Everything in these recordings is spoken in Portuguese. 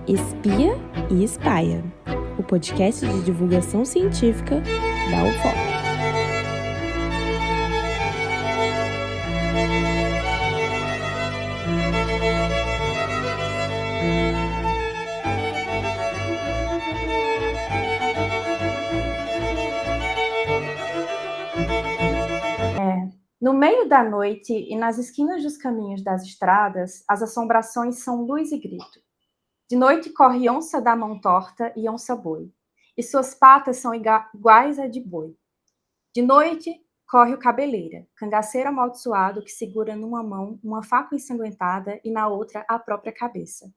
Espia e Espáia, o podcast de divulgação científica da UFOP. No meio da noite e nas esquinas dos caminhos das estradas, as assombrações são luz e grito. De noite corre onça da mão torta e onça-boi, e suas patas são iguais a de boi. De noite corre o cabeleira, cangaceiro amaldiçoado que segura numa mão uma faca ensanguentada e na outra a própria cabeça.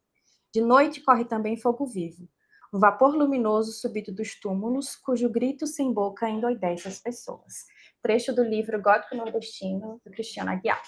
De noite corre também fogo vivo, um vapor luminoso subido dos túmulos, cujo grito sem boca endoidece as pessoas. Trecho do livro Gótico Nordestino, do Cristiano Aguiar.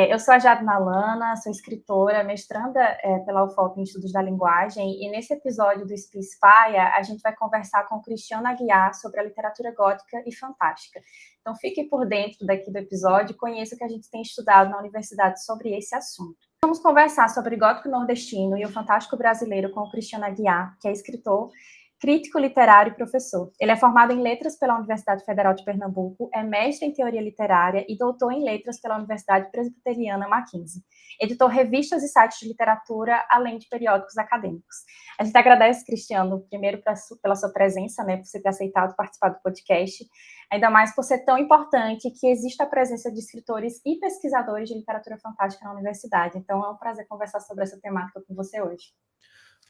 Eu sou a Jadna Lana, sou escritora, mestranda pela UFOP em Estudos da Linguagem, e nesse episódio do Espia e Espáia, a gente vai conversar com o Cristiano Aguiar sobre a literatura gótica e fantástica. Então fique por dentro daqui do episódio e conheça o que a gente tem estudado na universidade sobre esse assunto. Vamos conversar sobre gótico nordestino e o fantástico brasileiro com o Cristiano Aguiar, que é escritor, crítico literário e professor. Ele é formado em letras pela Universidade Federal de Pernambuco, é mestre em teoria literária e doutor em letras pela Universidade Presbiteriana Mackenzie. Editou revistas e sites de literatura, além de periódicos acadêmicos. A gente agradece, Cristiano, primeiro pela sua presença, por você ter aceitado participar do podcast, ainda mais por ser tão importante que exista a presença de escritores e pesquisadores de literatura fantástica na universidade. Então é um prazer conversar sobre essa temática com você hoje.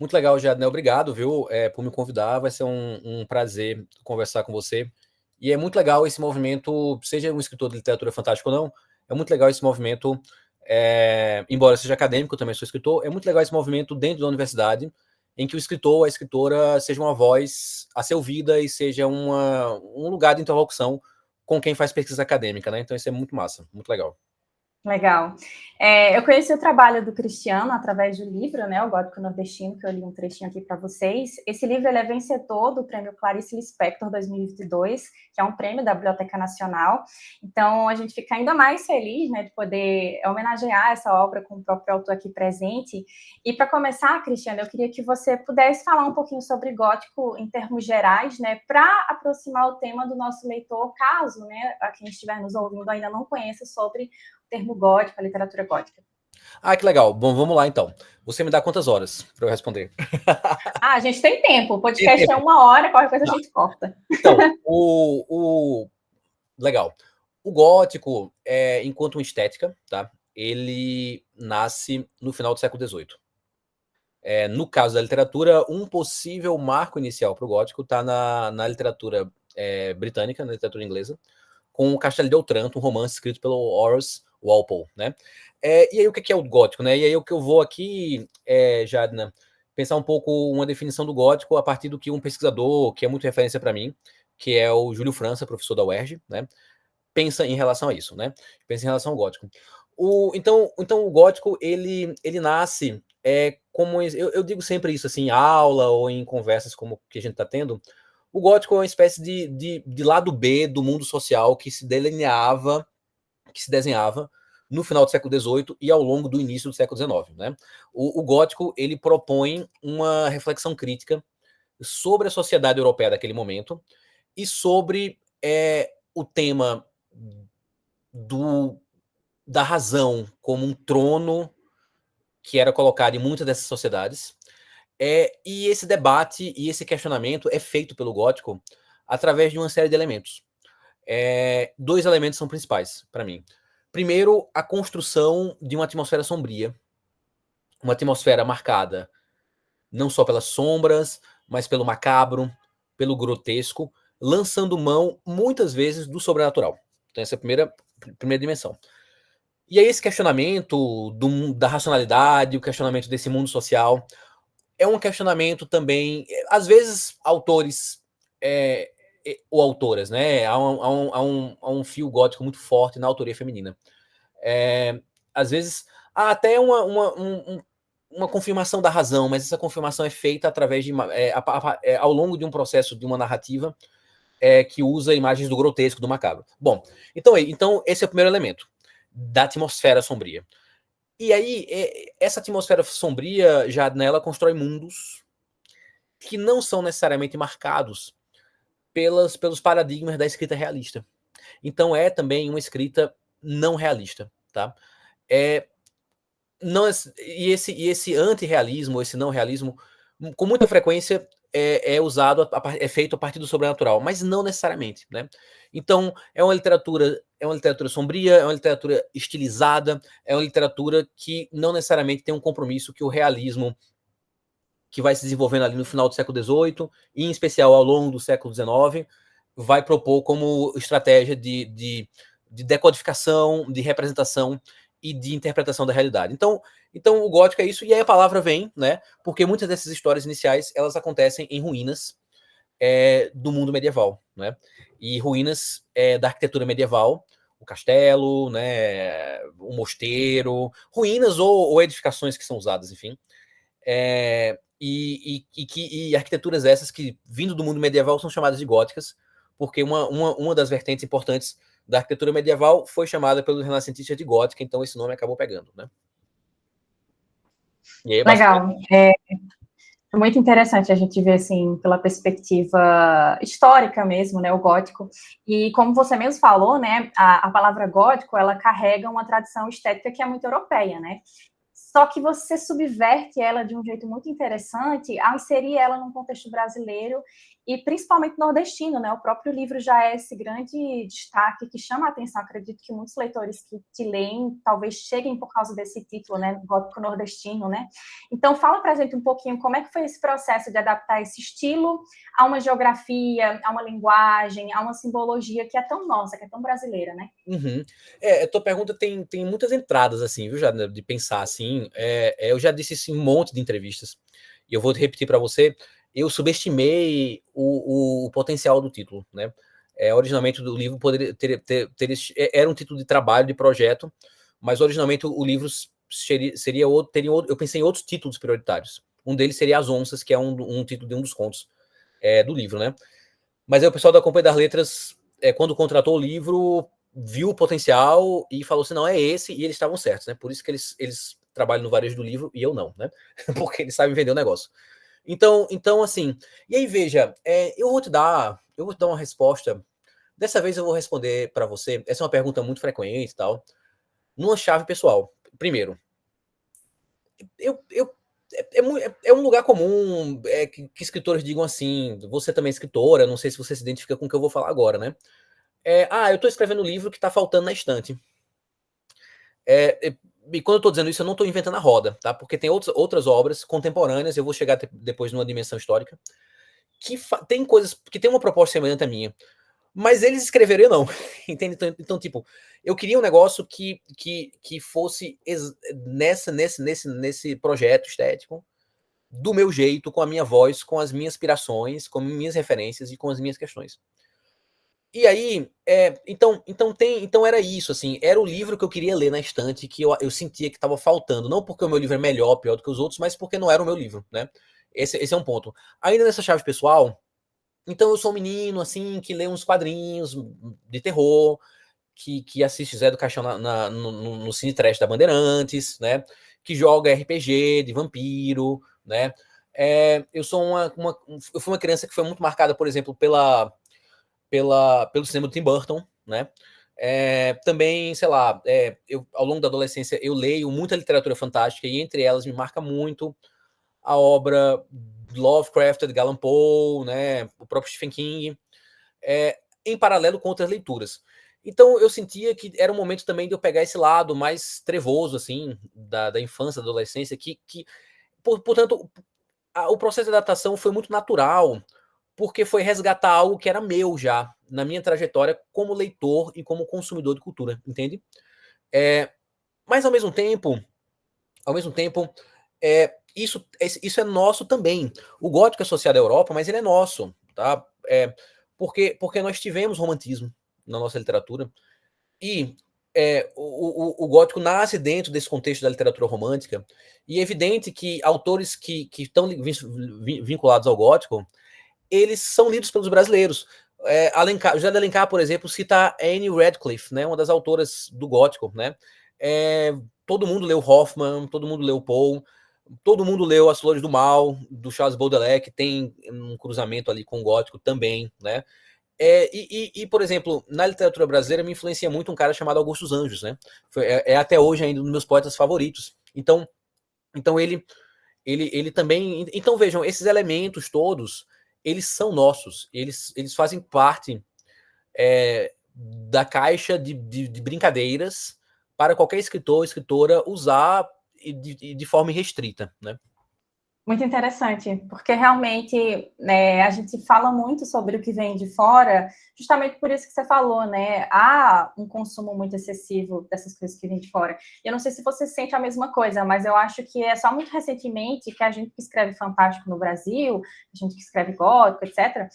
Muito legal, Jadna. Obrigado, viu, por me convidar. Vai ser um prazer conversar com você. E é muito legal esse movimento, seja um escritor de literatura fantástica ou não, é muito legal esse movimento, embora seja acadêmico, eu também sou escritor, é muito legal esse movimento dentro da universidade, em que o escritor, a escritora, seja uma voz a ser ouvida e seja um lugar de interlocução com quem faz pesquisa acadêmica, né? Então isso é muito massa, muito legal. Legal. Eu conheci o trabalho do Cristiano através do livro, o Gótico Nordestino, que eu li um trechinho aqui para vocês. Esse livro ele é vencedor do prêmio Clarice Lispector 2022, que é um prêmio da Biblioteca Nacional. Então, a gente fica ainda mais feliz de poder homenagear essa obra com o próprio autor aqui presente. E para começar, Cristiano, eu queria que você pudesse falar um pouquinho sobre gótico em termos gerais, para aproximar o tema do nosso leitor, caso a quem estiver nos ouvindo ainda não conheça sobre termo gótico, a literatura gótica. Ah, que legal. Bom, vamos lá então. Você me dá quantas horas para eu responder? A gente tem tempo. O podcast é 1 hora, qualquer coisa a gente corta. Então, legal. O gótico, enquanto uma estética, tá? Ele nasce no final do século XVIII. No caso da literatura, um possível marco inicial para o gótico está na literatura britânica, na literatura inglesa, com o Castelo de Otranto, um romance escrito pelo Horace Walpole, né? E aí o que é o gótico, né? E aí o que eu vou aqui, Jadna, pensar um pouco uma definição do gótico a partir do que um pesquisador, que é muito referência para mim, que é o Júlio França, professor da UERJ, né? Pensa em relação a isso, né? Pensa em relação ao gótico. Então o gótico, ele nasce como... Eu digo sempre isso, assim, em aula ou em conversas como que a gente está tendo. O gótico é uma espécie de lado B do mundo social que se delineava, que se desenhava no final do século XVIII e ao longo do início do século XIX, né? O gótico, ele propõe uma reflexão crítica sobre a sociedade europeia daquele momento e sobre o tema da razão como um trono que era colocado em muitas dessas sociedades. E esse debate e esse questionamento é feito pelo gótico através de uma série de elementos. 2 elementos são principais para mim. Primeiro, a construção de uma atmosfera sombria, uma atmosfera marcada não só pelas sombras, mas pelo macabro, pelo grotesco, lançando mão, muitas vezes, do sobrenatural. Então essa é a primeira dimensão. E aí esse questionamento da racionalidade, o questionamento desse mundo social, é um questionamento também, às vezes, autores ou autoras, né? Há um fio gótico muito forte na autoria feminina. Às vezes, há até uma confirmação da razão, mas essa confirmação é feita através ao longo de um processo de uma narrativa que usa imagens do grotesco, do macabro. Bom, então esse é o primeiro elemento, da atmosfera sombria. E aí, essa atmosfera sombria, já nela constrói mundos que não são necessariamente marcados pelos paradigmas da escrita realista. Então é também uma escrita não realista, tá? É, não, e esse antirrealismo, esse não realismo, com muita frequência é usado, é feito a partir do sobrenatural, mas não necessariamente, né? Então é uma literatura sombria, é uma literatura estilizada, é uma literatura que não necessariamente tem um compromisso que o realismo que vai se desenvolvendo ali no final do século XVIII, e em especial ao longo do século XIX, vai propor como estratégia de decodificação, de representação e de interpretação da realidade. Então o gótico é isso, e aí a palavra vem, né? Porque muitas dessas histórias iniciais elas acontecem em ruínas do mundo medieval, né? E ruínas da arquitetura medieval, o castelo, né? O mosteiro, ruínas ou edificações que são usadas, enfim. E arquiteturas essas que, vindo do mundo medieval, são chamadas de góticas, porque uma das vertentes importantes da arquitetura medieval foi chamada pelos renascentistas de gótica, então esse nome acabou pegando, né? E aí, Legal. É muito interessante a gente ver, assim, pela perspectiva histórica mesmo, né, o gótico. E como você mesmo falou, né, a palavra gótico, ela carrega uma tradição estética que é muito europeia, né? Só que você subverte ela de um jeito muito interessante ao inserir ela num contexto brasileiro e principalmente nordestino, né? O próprio livro já é esse grande destaque que chama a atenção. Acredito que muitos leitores que te leem talvez cheguem por causa desse título, né? Gótico nordestino, né? Então, fala pra gente um pouquinho como é que foi esse processo de adaptar esse estilo a uma geografia, a uma linguagem, a uma simbologia que é tão nossa, que é tão brasileira, né? Uhum. A tua pergunta tem muitas entradas, assim, viu, já, de pensar, assim. Eu já disse isso em um monte de entrevistas, e eu vou repetir para você. Eu subestimei o potencial do título, né? Originalmente o livro poderia era um título de trabalho, de projeto, mas originalmente o livro seria outro, eu pensei em outros títulos prioritários. Um deles seria As Onças, que é um título de um dos contos do livro, né? Mas aí o pessoal da Companhia das Letras, quando contratou o livro, viu o potencial e falou assim, não, é esse, e eles estavam certos, né? Por isso que eles trabalham no varejo do livro e eu não, né? Porque eles sabem vender o negócio. Então assim, e aí veja, eu vou te dar uma resposta. Dessa vez eu vou responder para você. Essa é uma pergunta muito frequente e tal, numa chave pessoal. Primeiro, eu é um lugar comum que escritores digam assim. Você também é escritora, não sei se você se identifica com o que eu vou falar agora, né? Eu tô escrevendo um livro que tá faltando na estante. E quando eu tô dizendo isso, eu não tô inventando a roda, tá? Porque tem outras obras contemporâneas, eu vou chegar depois numa dimensão histórica, que tem coisas que tem uma proposta semelhante à minha, mas eles escreveram eu não, entende? Então, tipo, eu queria um negócio que fosse nesse projeto estético, do meu jeito, com a minha voz, com as minhas aspirações, com minhas referências e com as minhas questões. E aí, então era isso, assim, era o livro que eu queria ler na estante, que eu sentia que estava faltando, não porque o meu livro é melhor, pior do que os outros, mas porque não era o meu livro, né? Esse é um ponto. Ainda nessa chave pessoal, então eu sou um menino, assim, que lê uns quadrinhos de terror, que assiste Zé do Caixão no Cine Trash da Bandeirantes, né? Que joga RPG de vampiro, né? Eu fui uma criança que foi muito marcada, por exemplo, pelo cinema do Tim Burton, né? Também, sei lá, ao longo da adolescência eu leio muita literatura fantástica e entre elas me marca muito a obra Lovecraft, Edgar Allan Poe, né? O próprio Stephen King, em paralelo com outras leituras. Então eu sentia que era um momento também de eu pegar esse lado mais trevoso, assim, da infância, da adolescência, portanto, o processo de adaptação foi muito natural, porque foi resgatar algo que era meu já, na minha trajetória como leitor e como consumidor de cultura, entende? Mas ao mesmo tempo, isso é nosso também. O gótico é associado à Europa, mas ele é nosso, tá? Porque nós tivemos romantismo na nossa literatura, e o gótico nasce dentro desse contexto da literatura romântica, e é evidente que autores que estão vinculados ao gótico, eles são lidos pelos brasileiros. José de Alencar, por exemplo, cita Anne Radcliffe, né, uma das autoras do gótico, né? todo mundo leu Hoffmann, todo mundo leu Poe, todo mundo leu As Flores do Mal, do Charles Baudelaire, que tem um cruzamento ali com o gótico também, né? Por exemplo, na literatura brasileira me influencia muito um cara chamado Augusto dos Anjos, né? É até hoje ainda um dos meus poetas favoritos. Então ele também... Então vejam, esses elementos todos, eles são nossos, eles fazem parte da caixa de brincadeiras para qualquer escritor ou escritora usar de forma irrestrita, né? Muito interessante, porque realmente, né, a gente fala muito sobre o que vem de fora, justamente por isso que você falou, né? Há um consumo muito excessivo dessas coisas que vêm de fora. Eu não sei se você sente a mesma coisa, mas eu acho que é só muito recentemente que a gente que escreve fantástico no Brasil, a gente que escreve gótico, etc.,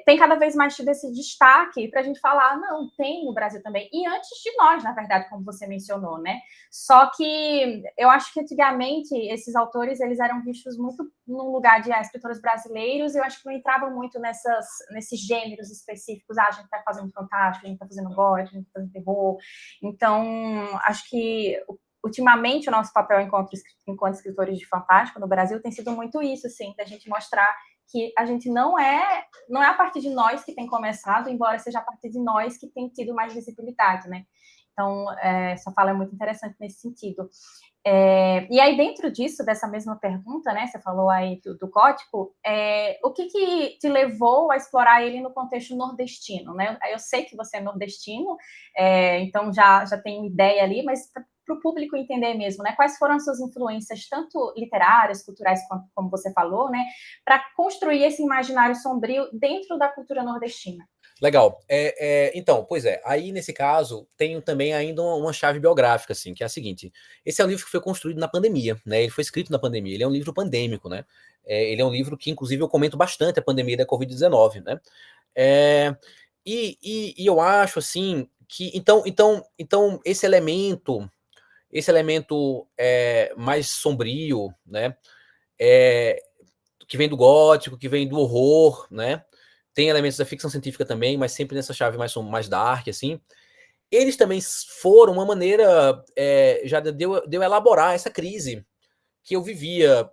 tem cada vez mais tido esse destaque para a gente falar, não, tem no Brasil também. E antes de nós, na verdade, como você mencionou, né? Só que eu acho que antigamente esses autores eles eram vistos muito no lugar de escritores brasileiros, e eu acho que não entravam muito nesses gêneros específicos. A gente está fazendo fantástico, a gente está fazendo gótico, a gente está fazendo terror. Então, acho que ultimamente o nosso papel enquanto escritores de fantástico no Brasil tem sido muito isso, assim, da gente mostrar que a gente não é a partir de nós que tem começado, embora seja a partir de nós que tem tido mais visibilidade, né? Então, essa fala é muito interessante nesse sentido. E aí, dentro disso, dessa mesma pergunta, né, você falou aí do gótico, o que te levou a explorar ele no contexto nordestino, né? Eu sei que você é nordestino, então já tenho ideia ali, mas para o público entender mesmo, né? Quais foram as suas influências, tanto literárias, culturais, como você falou, né? Para construir esse imaginário sombrio dentro da cultura nordestina. Legal. Então, pois é, aí nesse caso tem também ainda uma chave biográfica, assim, que é a seguinte: esse é um livro que foi construído na pandemia, né? Ele foi escrito na pandemia, ele é um livro pandêmico, né? Ele é um livro que, inclusive, eu comento bastante a pandemia da Covid-19, né? E eu acho, assim, que então esse elemento mais sombrio, né? Que vem do gótico, que vem do horror, né? Tem elementos da ficção científica também, mas sempre nessa chave mais dark, assim. Eles também foram uma maneira já de eu elaborar essa crise que eu vivia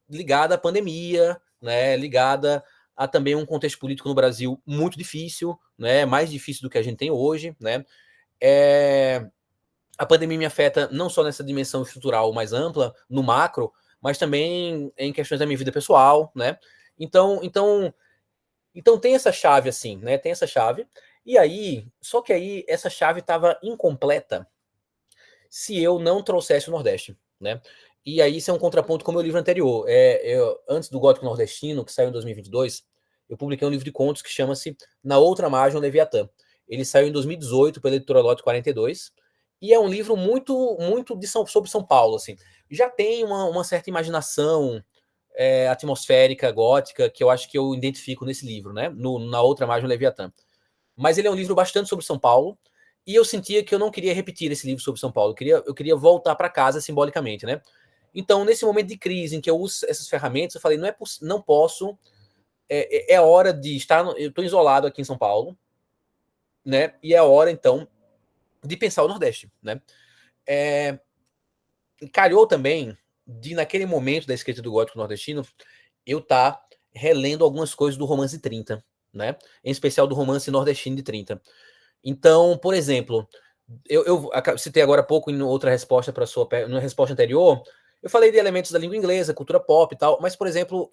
ligada à pandemia, né? Ligada a também um contexto político no Brasil muito difícil, né? Mais difícil do que a gente tem hoje, né? A pandemia me afeta não só nessa dimensão estrutural mais ampla, no macro, mas também em questões da minha vida pessoal, né? Então tem essa chave, assim, né? Tem essa chave. E aí, só que aí essa chave estava incompleta se eu não trouxesse o Nordeste, né? E aí isso é um contraponto com o meu livro anterior. Antes do Gótico Nordestino, que saiu em 2022, eu publiquei um livro de contos que chama-se Na Outra Margem, o Leviatã. Ele saiu em 2018 pela editora Lote 42, e é um livro muito sobre São Paulo, assim. Já tem uma certa imaginação atmosférica, gótica, que eu acho que eu identifico nesse livro, né? Na Outra Margem, o Leviatã. Mas ele é um livro bastante sobre São Paulo, e eu sentia que eu não queria repetir esse livro sobre São Paulo. Eu queria voltar para casa simbolicamente, né? Então, nesse momento de crise em que eu uso essas ferramentas, eu falei, não posso, é hora de estar... Eu estou isolado aqui em São Paulo, né? E é hora, então, de pensar o Nordeste, né? Calhou também de, naquele momento da escrita do Gótico Nordestino, eu estar relendo algumas coisas do romance 30, né? Em especial do romance nordestino de 30. Então, por exemplo, eu citei agora há pouco em outra resposta para sua na resposta anterior, eu falei de elementos da língua inglesa, cultura pop e tal, mas, por exemplo,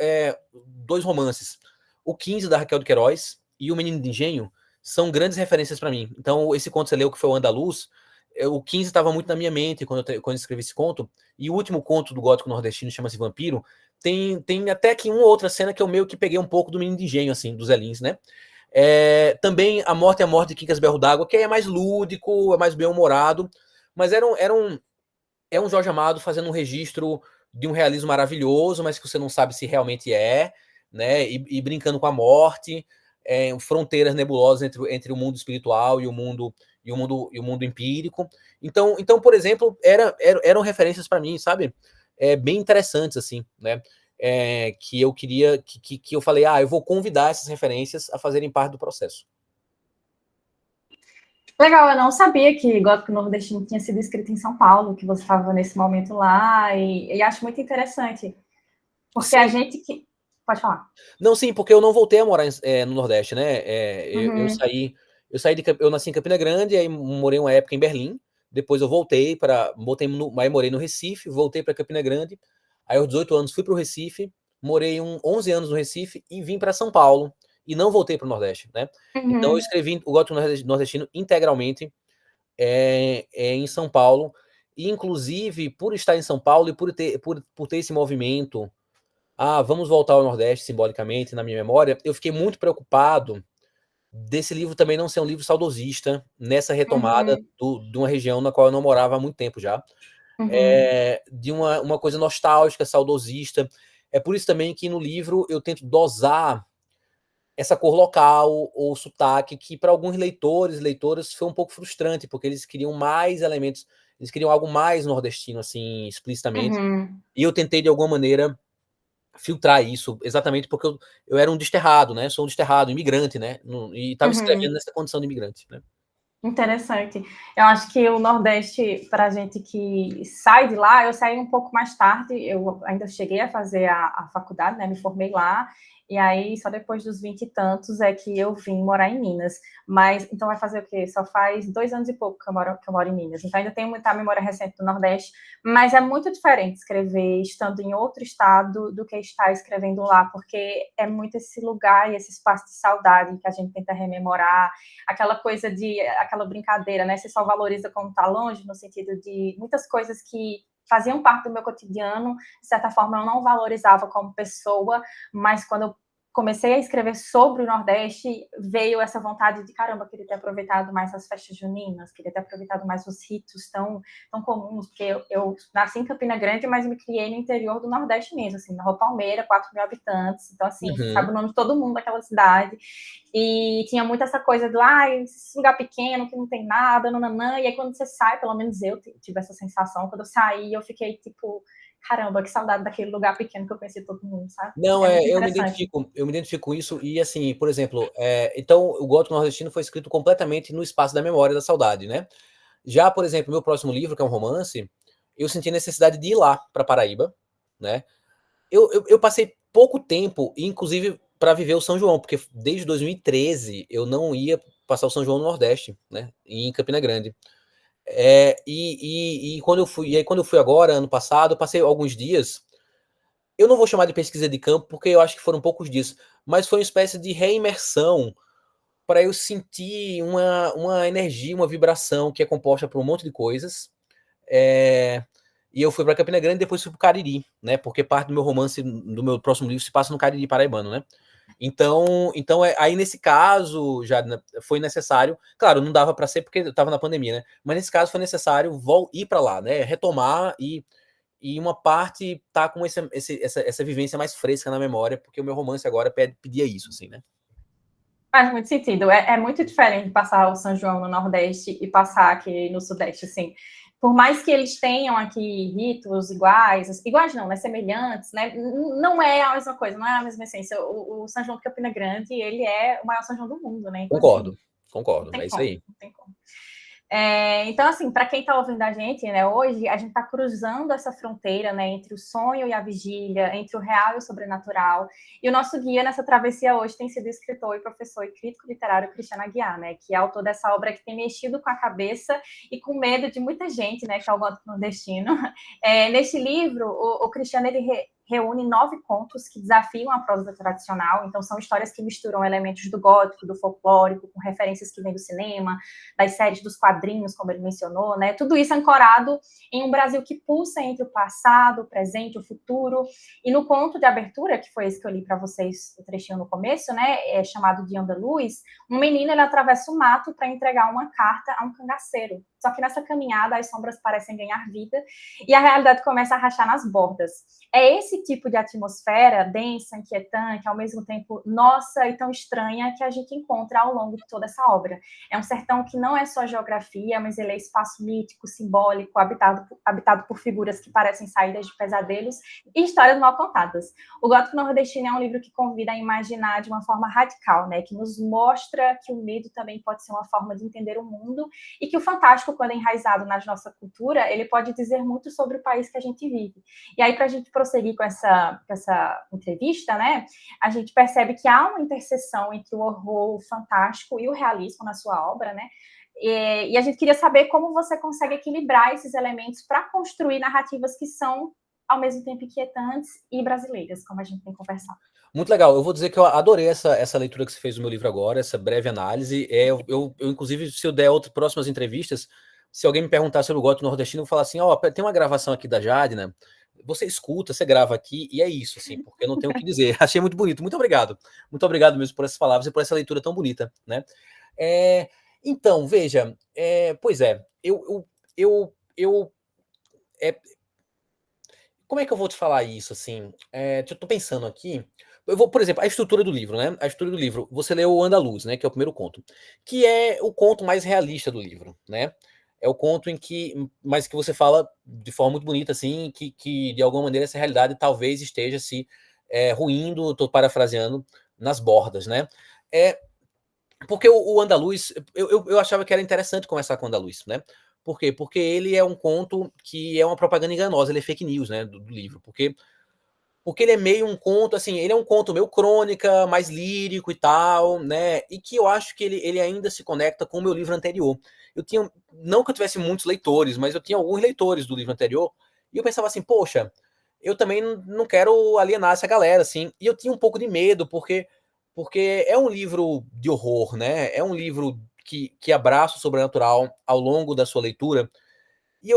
dois romances, o 15 da Raquel de Queiroz e o Menino de Engenho, são grandes referências para mim. Então, esse conto que você leu, que foi o Andaluz, o 15 estava muito na minha mente quando eu escrevi esse conto, e o último conto do Gótico Nordestino chama-se Vampiro, tem até que uma outra cena que eu meio que peguei um pouco do Menino de Engenho, assim, dos Elins, né? Também A Morte de Quincas Berro d'Água, que é mais lúdico, é mais bem-humorado, mas é um Jorge Amado fazendo um registro de um realismo maravilhoso, mas que você não sabe se realmente né? E brincando com a morte, fronteiras nebulosas entre o mundo espiritual e o mundo empírico. Então, por exemplo, eram referências para mim, sabe? Bem interessantes, assim, né? Que eu queria, que eu falei, eu vou convidar essas referências a fazerem parte do processo. Legal, eu não sabia que Gótico Nordestino tinha sido escrito em São Paulo, que você estava nesse momento lá, e acho muito interessante, porque a Sim. gente que... Pode falar. Não, sim, porque eu não voltei a morar no Nordeste, né? Uhum, Eu nasci em Campina Grande, aí morei uma época em Berlim. Depois eu voltei aí morei no Recife, voltei para Campina Grande. Aí aos 18 anos fui para o Recife, morei 11 anos no Recife e vim para São Paulo e não voltei para o Nordeste, né? Então eu uhum, escrevi o Gótico Nordestino integralmente em São Paulo. E, inclusive, por estar em São Paulo e por ter esse movimento, vamos voltar ao Nordeste simbolicamente, na minha memória, eu fiquei muito preocupado desse livro também não ser um livro saudosista, nessa retomada uhum, de uma região na qual eu não morava há muito tempo já, uhum, de uma coisa nostálgica, saudosista. É por isso também que no livro eu tento dosar essa cor local ou sotaque, que para alguns leitores e leitoras foi um pouco frustrante, porque eles queriam mais elementos, eles queriam algo mais nordestino, assim, explicitamente. uhum. E eu tentei, de alguma maneira, filtrar isso, exatamente porque eu era um desterrado, né? Sou um desterrado, imigrante, né? E estava escrevendo Uhum. nessa condição de imigrante, né? Interessante. Eu acho que o Nordeste, para a gente que sai de lá, eu saí um pouco mais tarde, eu ainda cheguei a fazer a faculdade, né? Me formei lá, e aí só depois dos 20 e tantos é que eu vim morar em Minas. Mas então vai fazer o quê? Só faz 2 anos e pouco que eu moro em Minas. Então ainda tenho muita memória recente do Nordeste, mas é muito diferente escrever estando em outro estado do que estar escrevendo lá, porque é muito esse lugar e esse espaço de saudade que a gente tenta rememorar, aquela coisa de, aquela brincadeira, né? Você só valoriza quando está longe, no sentido de muitas coisas que faziam parte do meu cotidiano, de certa forma eu não valorizava como pessoa, mas quando eu comecei a escrever sobre o Nordeste, veio essa vontade de, caramba, queria ter aproveitado mais as festas juninas, queria ter aproveitado mais os ritos tão comuns, porque eu nasci em Campina Grande, mas me criei no interior do Nordeste mesmo, assim, na Rua Palmeira, 4.000 habitantes, então, assim, sabe Uhum. o nome de todo mundo daquela cidade, e tinha muito essa coisa do, esse lugar pequeno, que não tem nada, nananã, e aí quando você sai, pelo menos eu tive essa sensação, quando eu saí, eu fiquei tipo, caramba, que saudade daquele lugar pequeno que eu conheci todo mundo, sabe? Não, É muito eu interessante. me identifico com isso, e assim, por exemplo, então o Gótico Nordestino foi escrito completamente no espaço da memória e da saudade, né? Já, por exemplo, meu próximo livro, que é um romance, eu senti a necessidade de ir lá para Paraíba, né? Eu passei pouco tempo, inclusive, para viver o São João, porque desde 2013 eu não ia passar o São João no Nordeste, né? Em Campina Grande. Quando eu fui agora, ano passado, eu passei alguns dias. Eu não vou chamar de pesquisa de campo, porque eu acho que foram poucos dias, mas foi uma espécie de reimersão para eu sentir uma energia, uma vibração que é composta por um monte de coisas. É, e eu fui para Campina Grande e depois fui para o Cariri, né? Porque parte do meu romance, do meu próximo livro, se passa no Cariri paraibano, né? Então aí nesse caso já foi necessário, claro, não dava para ser porque eu estava na pandemia, né? Mas nesse caso foi necessário ir para lá, né? Retomar e uma parte tá com essa vivência mais fresca na memória, porque o meu romance agora pedia isso, assim, né? Faz muito sentido. É muito diferente passar o São João no Nordeste e passar aqui no Sudeste, assim. Por mais que eles tenham aqui ritos iguais não, né, semelhantes, né, não é a mesma coisa, não é a mesma essência. O São João de Campina Grande, ele é o maior São João do mundo, né, então assim, Concordo, não concordo, tem é isso como, aí. não tem como. Então, assim, para quem está ouvindo a gente, né, hoje a gente está cruzando essa fronteira, né, entre o sonho e a vigília, entre o real e o sobrenatural. E o nosso guia nessa travessia hoje tem sido o escritor e professor e crítico literário Cristiano Aguiar, né, que é autor dessa obra que tem mexido com a cabeça e com medo de muita gente, né, que é o Gótico Nordestino. Neste livro, o Cristiano ele reúne 9 contos que desafiam a prosa tradicional. Então, são histórias que misturam elementos do gótico, do folclórico, com referências que vêm do cinema, das séries, dos quadrinhos, como ele mencionou, né? Tudo isso ancorado em um Brasil que pulsa entre o passado, o presente, o futuro. E no conto de abertura, que foi esse que eu li para vocês, o trechinho no começo, né? Chamado Dia da Luz, um menino ele atravessa o mato para entregar uma carta a um cangaceiro. Só que nessa caminhada as sombras parecem ganhar vida e a realidade começa a rachar nas bordas. É esse esse tipo de atmosfera densa, inquietante, ao mesmo tempo nossa e tão estranha, que a gente encontra ao longo de toda essa obra. É um sertão que não é só geografia, mas ele é espaço mítico, simbólico, habitado por figuras que parecem saídas de pesadelos e histórias mal contadas. O Gótico Nordestino é um livro que convida a imaginar de uma forma radical, né, que nos mostra que o medo também pode ser uma forma de entender o mundo e que o fantástico, quando enraizado na nossa cultura, ele pode dizer muito sobre o país que a gente vive. E aí, para a gente prosseguir com essa entrevista, né, a gente percebe que há uma interseção entre o horror, o fantástico e o realismo na sua obra, né? E a gente queria saber como você consegue equilibrar esses elementos para construir narrativas que são, ao mesmo tempo, inquietantes e brasileiras, como a gente tem conversado. Muito legal. Eu vou dizer que eu adorei essa leitura que você fez do meu livro agora, essa breve análise. Inclusive, se eu der outras próximas entrevistas, se alguém me perguntar sobre o Gótico Nordestino, eu vou falar assim, tem uma gravação aqui da Jadna, você escuta, você grava aqui, e é isso, assim, porque eu não tenho o que dizer. Achei muito bonito. Muito obrigado. Muito obrigado mesmo por essas palavras e por essa leitura tão bonita, né? Então, veja, pois é, como é que eu vou te falar isso, assim? Eu tô pensando aqui. Eu vou, por exemplo, a estrutura do livro, né? A estrutura do livro. Você leu o Andaluz, né? Que é o primeiro conto. Que é o conto mais realista do livro, né? É o conto em que. Mas que você fala de forma muito bonita, assim, que de alguma maneira essa realidade talvez esteja se ruindo, tô parafraseando, nas bordas, né? Porque o Andaluz, eu achava que era interessante começar com o Andaluz, né? Por quê? Porque ele é um conto que é uma propaganda enganosa, ele é fake news, né, do livro. Porque ele é meio um conto, assim, ele é um conto meio crônica, mais lírico e tal, né? E que eu acho que ele ainda se conecta com o meu livro anterior. Não que eu tivesse muitos leitores, mas eu tinha alguns leitores do livro anterior, e eu pensava assim, poxa, eu também não quero alienar essa galera, assim. E eu tinha um pouco de medo, porque é um livro de horror, né? É um livro que abraça o sobrenatural ao longo da sua leitura. E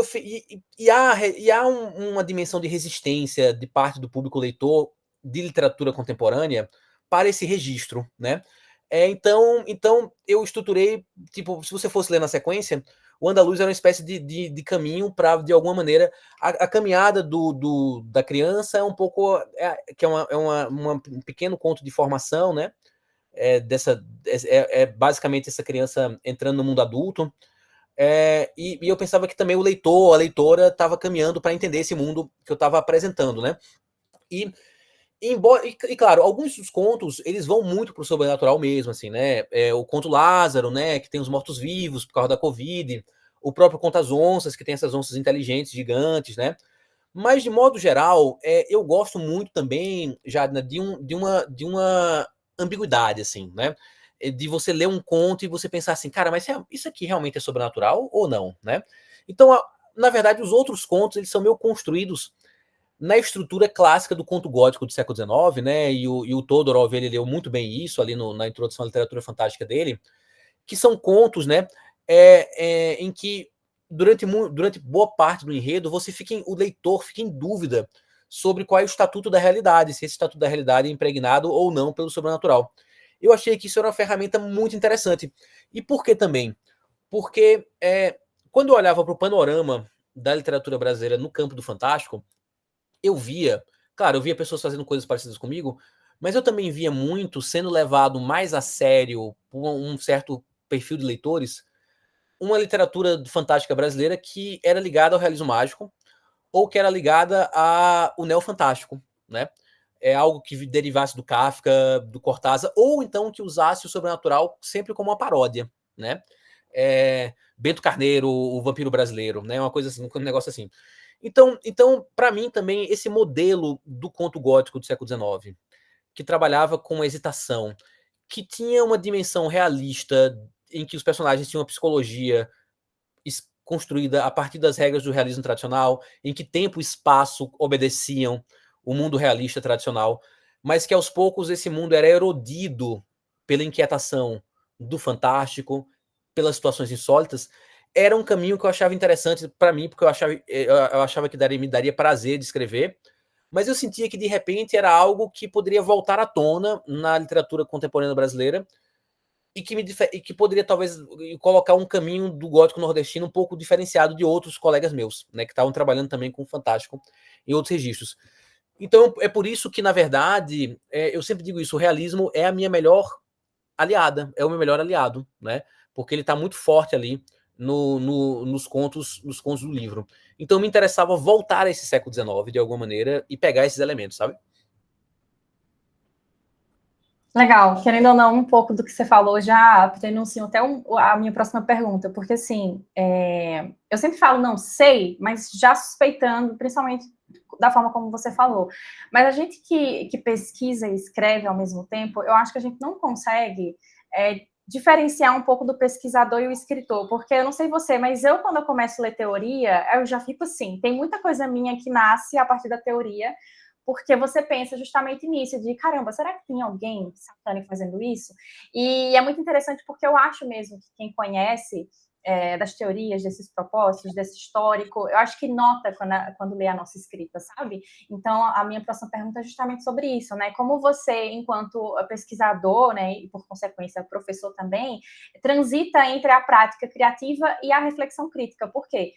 uma dimensão de resistência de parte do público leitor de literatura contemporânea para esse registro, né? Então eu estruturei, tipo, se você fosse ler na sequência, o Andaluz era uma espécie de caminho para, de alguma maneira, a caminhada da criança é um pouco, que um pequeno conto de formação, né? Basicamente essa criança entrando no mundo adulto. E eu pensava que também o leitor, a leitora, estava caminhando para entender esse mundo que eu estava apresentando, né? Claro, alguns dos contos, eles vão muito pro sobrenatural mesmo, assim, né? O conto Lázaro, né? Que tem os mortos-vivos por causa da Covid. O próprio conto As Onças, que tem essas onças inteligentes, gigantes, né? Mas, de modo geral, eu gosto muito também, Jadna, de uma ambiguidade, assim, né? De você ler um conto e você pensar assim, cara, mas isso aqui realmente é sobrenatural ou não, né? Então, na verdade, os outros contos, eles são meio construídos na estrutura clássica do conto gótico do século XIX, né? E o Todorov, ele leu muito bem isso ali na introdução à literatura fantástica dele, que são contos, né? Em que durante boa parte do enredo o leitor fica em dúvida sobre qual é o estatuto da realidade, se esse estatuto da realidade é impregnado ou não pelo sobrenatural. Eu achei que isso era uma ferramenta muito interessante. E por que também? Porque quando eu olhava para o panorama da literatura brasileira no campo do fantástico, eu via pessoas fazendo coisas parecidas comigo, mas eu também via muito sendo levado mais a sério por um certo perfil de leitores, uma literatura fantástica brasileira que era ligada ao realismo mágico ou que era ligada ao neofantástico, né? É algo que derivasse do Kafka, do Cortázar, ou então que usasse o sobrenatural sempre como uma paródia, né? Bento Carneiro, o vampiro brasileiro, né? Uma coisa assim, um negócio assim. Então para mim também esse modelo do conto gótico do século XIX, que trabalhava com hesitação, que tinha uma dimensão realista em que os personagens tinham uma psicologia construída a partir das regras do realismo tradicional, em que tempo e espaço obedeciam o mundo realista tradicional, mas que aos poucos esse mundo era erodido pela inquietação do fantástico, pelas situações insólitas, era um caminho que eu achava interessante para mim, porque eu achava que me daria prazer de escrever, mas eu sentia que de repente era algo que poderia voltar à tona na literatura contemporânea brasileira, e que poderia talvez colocar um caminho do gótico nordestino um pouco diferenciado de outros colegas meus, né, que estavam trabalhando também com o fantástico em outros registros. Então, é por isso que, na verdade, eu sempre digo isso, o realismo é a minha melhor aliada, é o meu melhor aliado, né? Porque ele está muito forte ali nos contos do livro. Então, me interessava voltar a esse século XIX, de alguma maneira, e pegar esses elementos, sabe? Legal, querendo ou não, um pouco do que você falou já denunciam até a minha próxima pergunta, porque assim, eu sempre falo, não sei, mas já suspeitando, principalmente da forma como você falou. Mas a gente que pesquisa e escreve ao mesmo tempo, eu acho que a gente não consegue diferenciar um pouco do pesquisador e o escritor, porque eu não sei você, mas eu, quando eu começo a ler teoria, eu já fico assim, tem muita coisa minha que nasce a partir da teoria, porque você pensa justamente nisso, de caramba, será que tem alguém satânico fazendo isso? E é muito interessante porque eu acho mesmo que quem conhece das teorias, desses propósitos, desse histórico, eu acho que nota quando lê a nossa escrita, sabe? Então, a minha próxima pergunta é justamente sobre isso, né? Como você, enquanto pesquisador, né, e por consequência professor também, transita entre a prática criativa e a reflexão crítica. Por quê?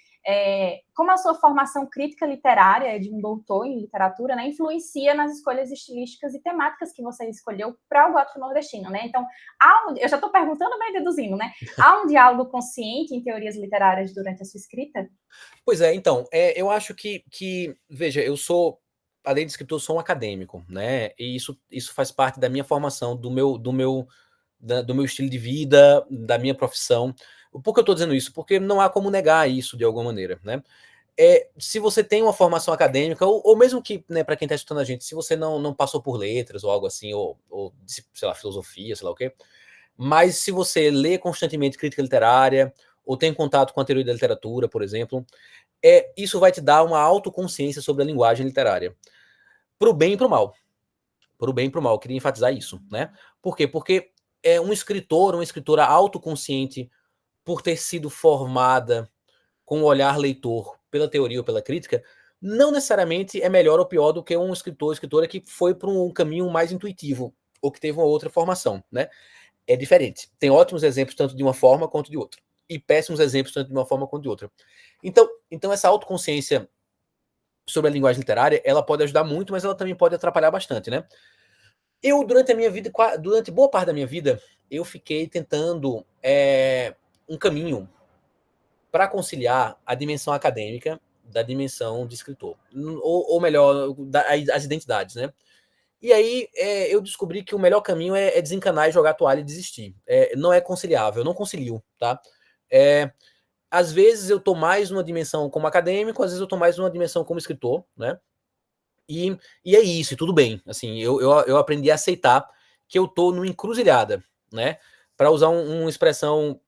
Como a sua formação crítica literária, de um doutor em literatura, né, influencia nas escolhas estilísticas e temáticas que você escolheu para o gótico nordestino, né? Então, eu já estou perguntando, mas deduzindo, né? Há um diálogo consciente em teorias literárias durante a sua escrita? Pois é, então, eu acho que, veja, eu sou, além de escritor, sou um acadêmico, né? E isso faz parte da minha formação, do meu estilo de vida, da minha profissão. Por que eu estou dizendo isso? Porque não há como negar isso de alguma maneira, né? Se você tem uma formação acadêmica, ou mesmo que, né, para quem está escutando a gente, se você não passou por letras ou algo assim, ou sei lá, filosofia, sei lá o quê, mas se você lê constantemente crítica literária, ou tem contato com a teoria da literatura, por exemplo, isso vai te dar uma autoconsciência sobre a linguagem literária. Pro bem e pro mal. Pro bem e pro mal. Eu queria enfatizar isso, né? Por quê? Porque um escritor, uma escritora autoconsciente, por ter sido formada com o olhar leitor pela teoria ou pela crítica, não necessariamente é melhor ou pior do que um escritor ou escritora que foi para um caminho mais intuitivo, ou que teve uma outra formação, né? É diferente. Tem ótimos exemplos tanto de uma forma quanto de outra. E péssimos exemplos tanto de uma forma quanto de outra. Então essa autoconsciência sobre a linguagem literária, ela pode ajudar muito, mas ela também pode atrapalhar bastante, né? Eu, durante a minha vida, durante boa parte da minha vida, eu fiquei tentando um caminho para conciliar a dimensão acadêmica da dimensão de escritor. Ou melhor, as identidades, né? E aí eu descobri que o melhor caminho é desencanar e jogar a toalha e desistir. Não é conciliável, eu não concilio, tá? Às vezes eu tô mais numa dimensão como acadêmico, às vezes eu tô mais numa dimensão como escritor, né? E é isso, e tudo bem. Assim, eu aprendi a aceitar que eu tô numa encruzilhada, né? Para usar uma expressão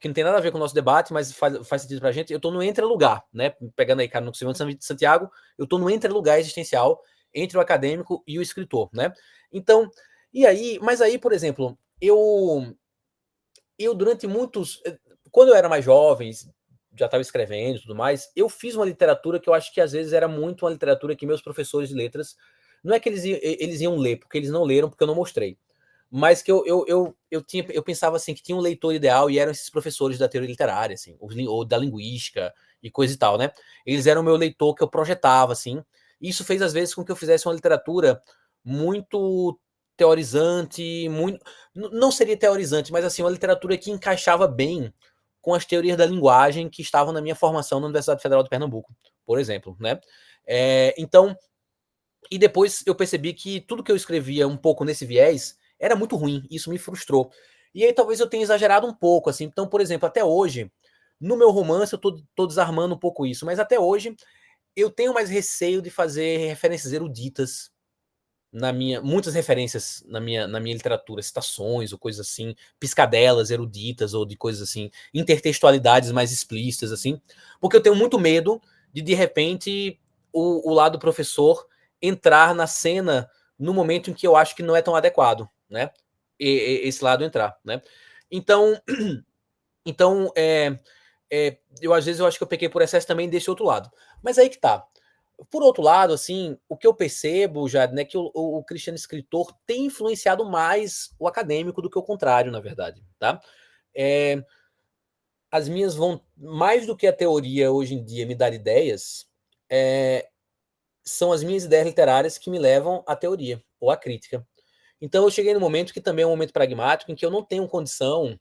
que não tem nada a ver com o nosso debate, mas faz sentido pra gente, eu tô no entre-lugar, né? Pegando aí, cara, no Silvano de Santiago, eu tô no entre-lugar existencial entre o acadêmico e o escritor, né? Então, mas aí, por exemplo, eu durante muitos. Quando eu era mais jovem, já estava escrevendo e tudo mais, eu fiz uma literatura que eu acho que às vezes era muito uma literatura que meus professores de letras. Não é que eles iam ler, porque eles não leram, porque eu não mostrei. Mas que eu pensava assim que tinha um leitor ideal e eram esses professores da teoria literária, assim, ou da linguística e coisa e tal, né? Eles eram o meu leitor que eu projetava, assim. E isso fez, às vezes, com que eu fizesse uma literatura muito teorizante, muito. Não seria teorizante, mas assim, uma literatura que encaixava bem com as teorias da linguagem que estavam na minha formação na Universidade Federal de Pernambuco, por exemplo, né? Então, e depois eu percebi que tudo que eu escrevia um pouco nesse viés era muito ruim, isso me frustrou. E aí talvez eu tenha exagerado um pouco, assim. Então, por exemplo, até hoje, no meu romance eu tô desarmando um pouco isso, mas até hoje eu tenho mais receio de fazer referências eruditas muitas referências na minha literatura, citações ou coisas assim, piscadelas eruditas ou de coisas assim, intertextualidades mais explícitas, assim, porque eu tenho muito medo de repente, o lado professor entrar na cena no momento em que eu acho que não é tão adequado, né? Esse lado entrar, né? Então, eu às vezes eu acho que eu pequei por excesso também desse outro lado. Mas aí que tá. Por outro lado, assim, o que eu percebo já, né, que o Cristiano escritor tem influenciado mais o acadêmico do que o contrário, na verdade, tá? É, as minhas vão mais do que a teoria hoje em dia me dar ideias, é, são as minhas ideias literárias que me levam à teoria ou à crítica. Então eu cheguei no momento que também é um momento pragmático em que eu não tenho condição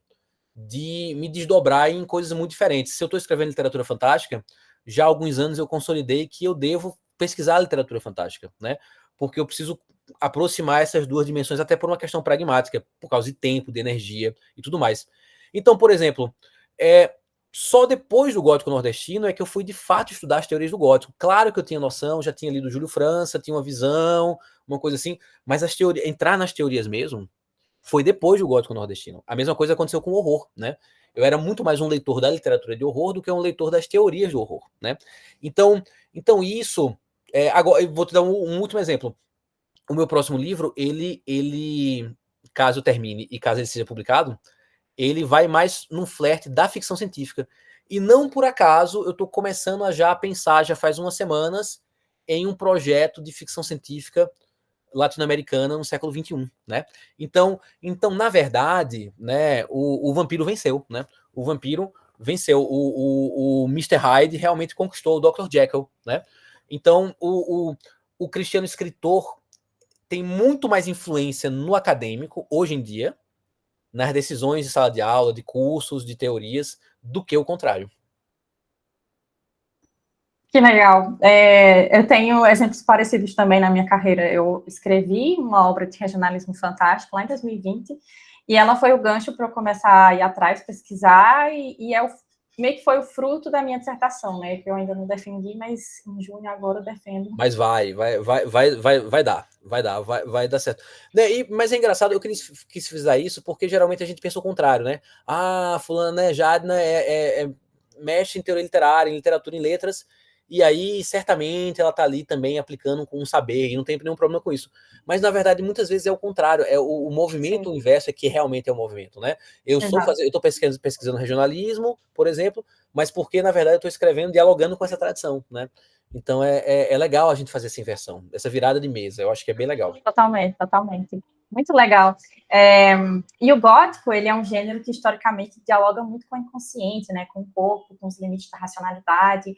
de me desdobrar em coisas muito diferentes. Se eu estou escrevendo literatura fantástica, já há alguns anos eu consolidei que eu devo pesquisar a literatura fantástica, né? Porque eu preciso aproximar essas duas dimensões até por uma questão pragmática, por causa de tempo, de energia e tudo mais. Então, por exemplo, só depois do gótico nordestino é que eu fui de fato estudar as teorias do gótico. Claro que eu tinha noção, já tinha lido Júlio França, tinha uma visão, uma coisa assim, mas entrar nas teorias mesmo foi depois do gótico nordestino. A mesma coisa aconteceu com o horror, né? Eu era muito mais um leitor da literatura de horror do que um leitor das teorias do horror, né? Então isso... agora, eu vou te dar um último exemplo. O meu próximo livro, caso eu termine e caso ele seja publicado, ele vai mais num flerte da ficção científica. E não por acaso eu estou começando a já pensar, já faz umas semanas, em um projeto de ficção científica latino-americana no século XXI, né? Então, na verdade, né, o vampiro venceu, né? O vampiro venceu. O Mr. Hyde realmente conquistou o Dr. Jekyll, né? Então, o Cristiano escritor tem muito mais influência no acadêmico, hoje em dia, nas decisões de sala de aula, de cursos, de teorias, do que o contrário. Que legal. Eu tenho exemplos parecidos também na minha carreira. Eu escrevi uma obra de regionalismo fantástico lá em 2020, e ela foi o gancho para eu começar a ir atrás, pesquisar, meio que foi o fruto da minha dissertação, né? Que eu ainda não defendi, mas em junho agora eu defendo. Mas vai dar certo. Né? Mas é engraçado, eu quis frisar isso porque geralmente a gente pensa o contrário, né? Ah, fulana, né, Jadna mexe em teoria literária, em literatura, em letras, e aí certamente ela tá ali também aplicando com um saber, e não tem nenhum problema com isso. Mas na verdade, muitas vezes é o contrário, é o movimento inverso é que realmente é o movimento, né? Eu estou pesquisando regionalismo, por exemplo, mas porque na verdade eu estou escrevendo, dialogando com essa tradição, né? Então é legal a gente fazer essa inversão, essa virada de mesa, eu acho que é bem legal. Totalmente. Muito legal. E o gótico, ele é um gênero que historicamente dialoga muito com o inconsciente, né, com o corpo, com os limites da racionalidade.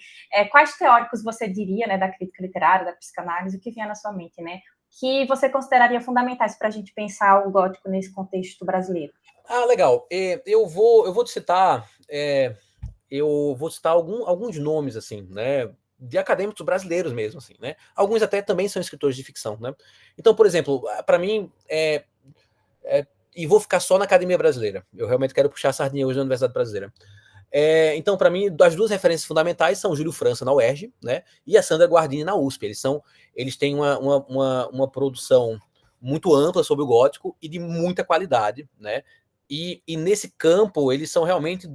Quais teóricos você diria, né, da crítica literária, da psicanálise, o que vinha na sua mente, né, que você consideraria fundamentais para a gente pensar o gótico nesse contexto brasileiro? Ah, legal. Eu vou te citar, alguns nomes, assim, né, de acadêmicos brasileiros mesmo, assim, né? Alguns até também são escritores de ficção, né? Então, por exemplo, para mim, e vou ficar só na academia brasileira. Eu realmente quero puxar a sardinha hoje na Universidade Brasileira. Então, para mim, as duas referências fundamentais são Júlio França na UERJ, né? E a Sandra Guardini na USP. Eles têm uma produção muito ampla sobre o gótico e de muita qualidade, né? E nesse campo, eles são realmente...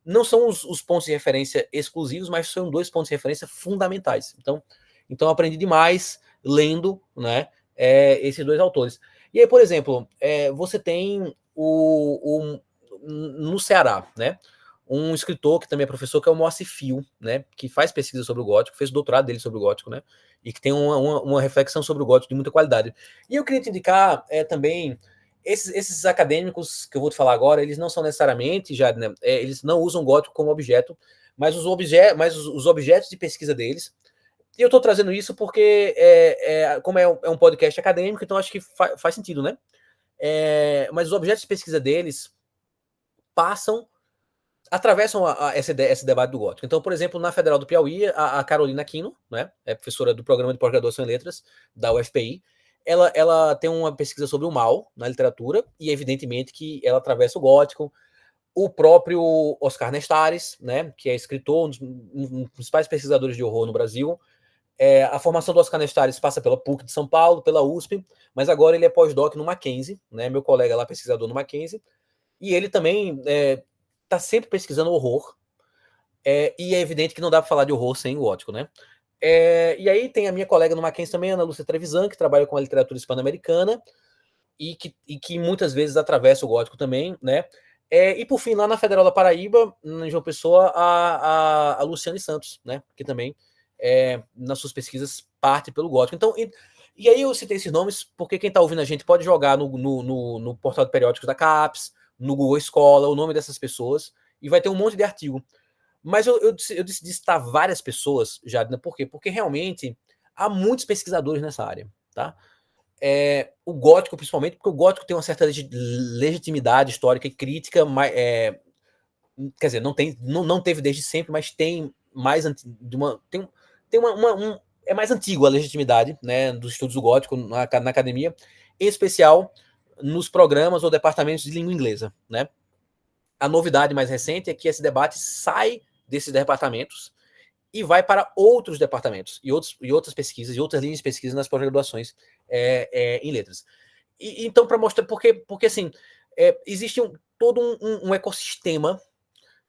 Não são os pontos de referência exclusivos, mas são dois pontos de referência fundamentais. Então eu aprendi demais lendo, né, esses dois autores. E aí, por exemplo, você tem no Ceará, né, um escritor que também é professor, que é o Moacir Fio, né, que faz pesquisa sobre o gótico, fez o doutorado dele sobre o gótico, né, e que tem uma reflexão sobre o gótico de muita qualidade. E eu queria te indicar também esses acadêmicos que eu vou te falar agora, eles não são necessariamente, né, eles não usam o gótico como objeto, mas os objetos de pesquisa deles. E eu estou trazendo isso porque, como é um podcast acadêmico, então acho que faz sentido, né? Mas os objetos de pesquisa deles atravessam esse debate do gótico. Então, por exemplo, na Federal do Piauí, a Carolina Aquino, né, é professora do programa de pós-graduação em letras da UFPI, ela tem uma pesquisa sobre o mal na literatura, e evidentemente que ela atravessa o gótico. O próprio Oscar Nestares, né, que é escritor, um dos principais pesquisadores de horror no Brasil. A formação do Oscar Nestares passa pela PUC de São Paulo, pela USP, mas agora ele é pós-doc no Mackenzie, né, meu colega lá, pesquisador no Mackenzie, e ele também está sempre pesquisando horror, e é evidente que não dá para falar de horror sem o gótico, né? E aí tem a minha colega no Mackenzie também, Ana Lúcia Trevisan, que trabalha com a literatura hispano-americana e que muitas vezes atravessa o gótico também, né? E por fim, lá na Federal da Paraíba, em João Pessoa, a Luciane Santos, né? Que também, nas suas pesquisas, parte pelo gótico. Então, e aí eu citei esses nomes porque quem está ouvindo a gente pode jogar no portal de periódicos da CAPES, no Google Escola, o nome dessas pessoas, e vai ter um monte de artigo. Mas eu decidi citar várias pessoas, Jadna, por quê? Porque realmente há muitos pesquisadores nessa área, tá? O gótico, principalmente, porque o gótico tem uma certa legitimidade histórica e crítica, quer dizer, não teve desde sempre, mas tem mais é mais antigo a legitimidade, né, dos estudos do gótico na academia, em especial nos programas ou departamentos de língua inglesa, né? A novidade mais recente é que esse debate sai desses departamentos e vai para outros departamentos e outras pesquisas e outras linhas de pesquisa nas pós-graduações em letras. Então, para mostrar porque assim, existe todo um ecossistema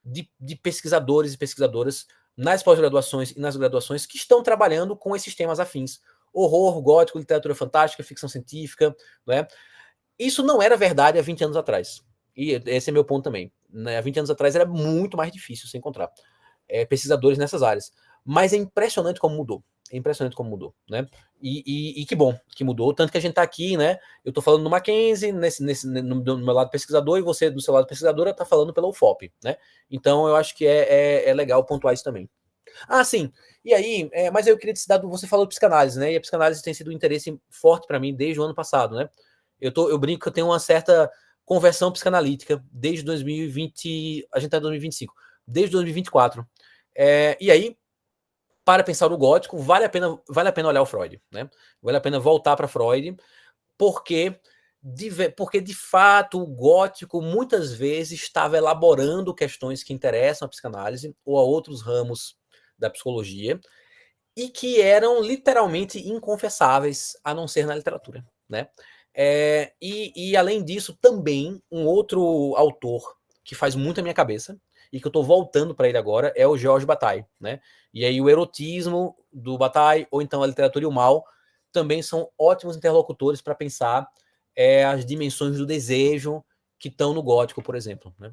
de pesquisadores e pesquisadoras nas pós-graduações e nas graduações que estão trabalhando com esses temas afins. Horror, gótico, literatura fantástica, ficção científica, né? Isso não era verdade há 20 anos atrás. E esse é meu ponto também. Né? Há 20 anos atrás era muito mais difícil se encontrar pesquisadores nessas áreas. Mas é impressionante como mudou. É impressionante como mudou, né? E que bom que mudou. Tanto que a gente está aqui, né? Eu estou falando no Mackenzie, no meu lado pesquisador, e você, do seu lado pesquisadora, está falando pela UFOP, né? Então eu acho que é legal pontuar isso também. Ah, sim. E aí, mas eu queria te dar, você falou de psicanálise, né? E a psicanálise tem sido um interesse forte para mim desde o ano passado, né? Eu brinco que eu tenho uma certa conversão psicanalítica desde 2020, a gente está em 2025, desde 2024. E aí, para pensar no gótico, vale a pena olhar o Freud, né? Vale a pena voltar para Freud, porque de fato o gótico muitas vezes estava elaborando questões que interessam a psicanálise ou a outros ramos da psicologia e que eram literalmente inconfessáveis a não ser na literatura, né? E além disso, também um outro autor que faz muito a minha cabeça e que eu estou voltando para ele agora é o Georges Bataille, né? E aí o erotismo do Bataille ou então a literatura e o mal também são ótimos interlocutores para pensar as dimensões do desejo que estão no gótico, por exemplo, né?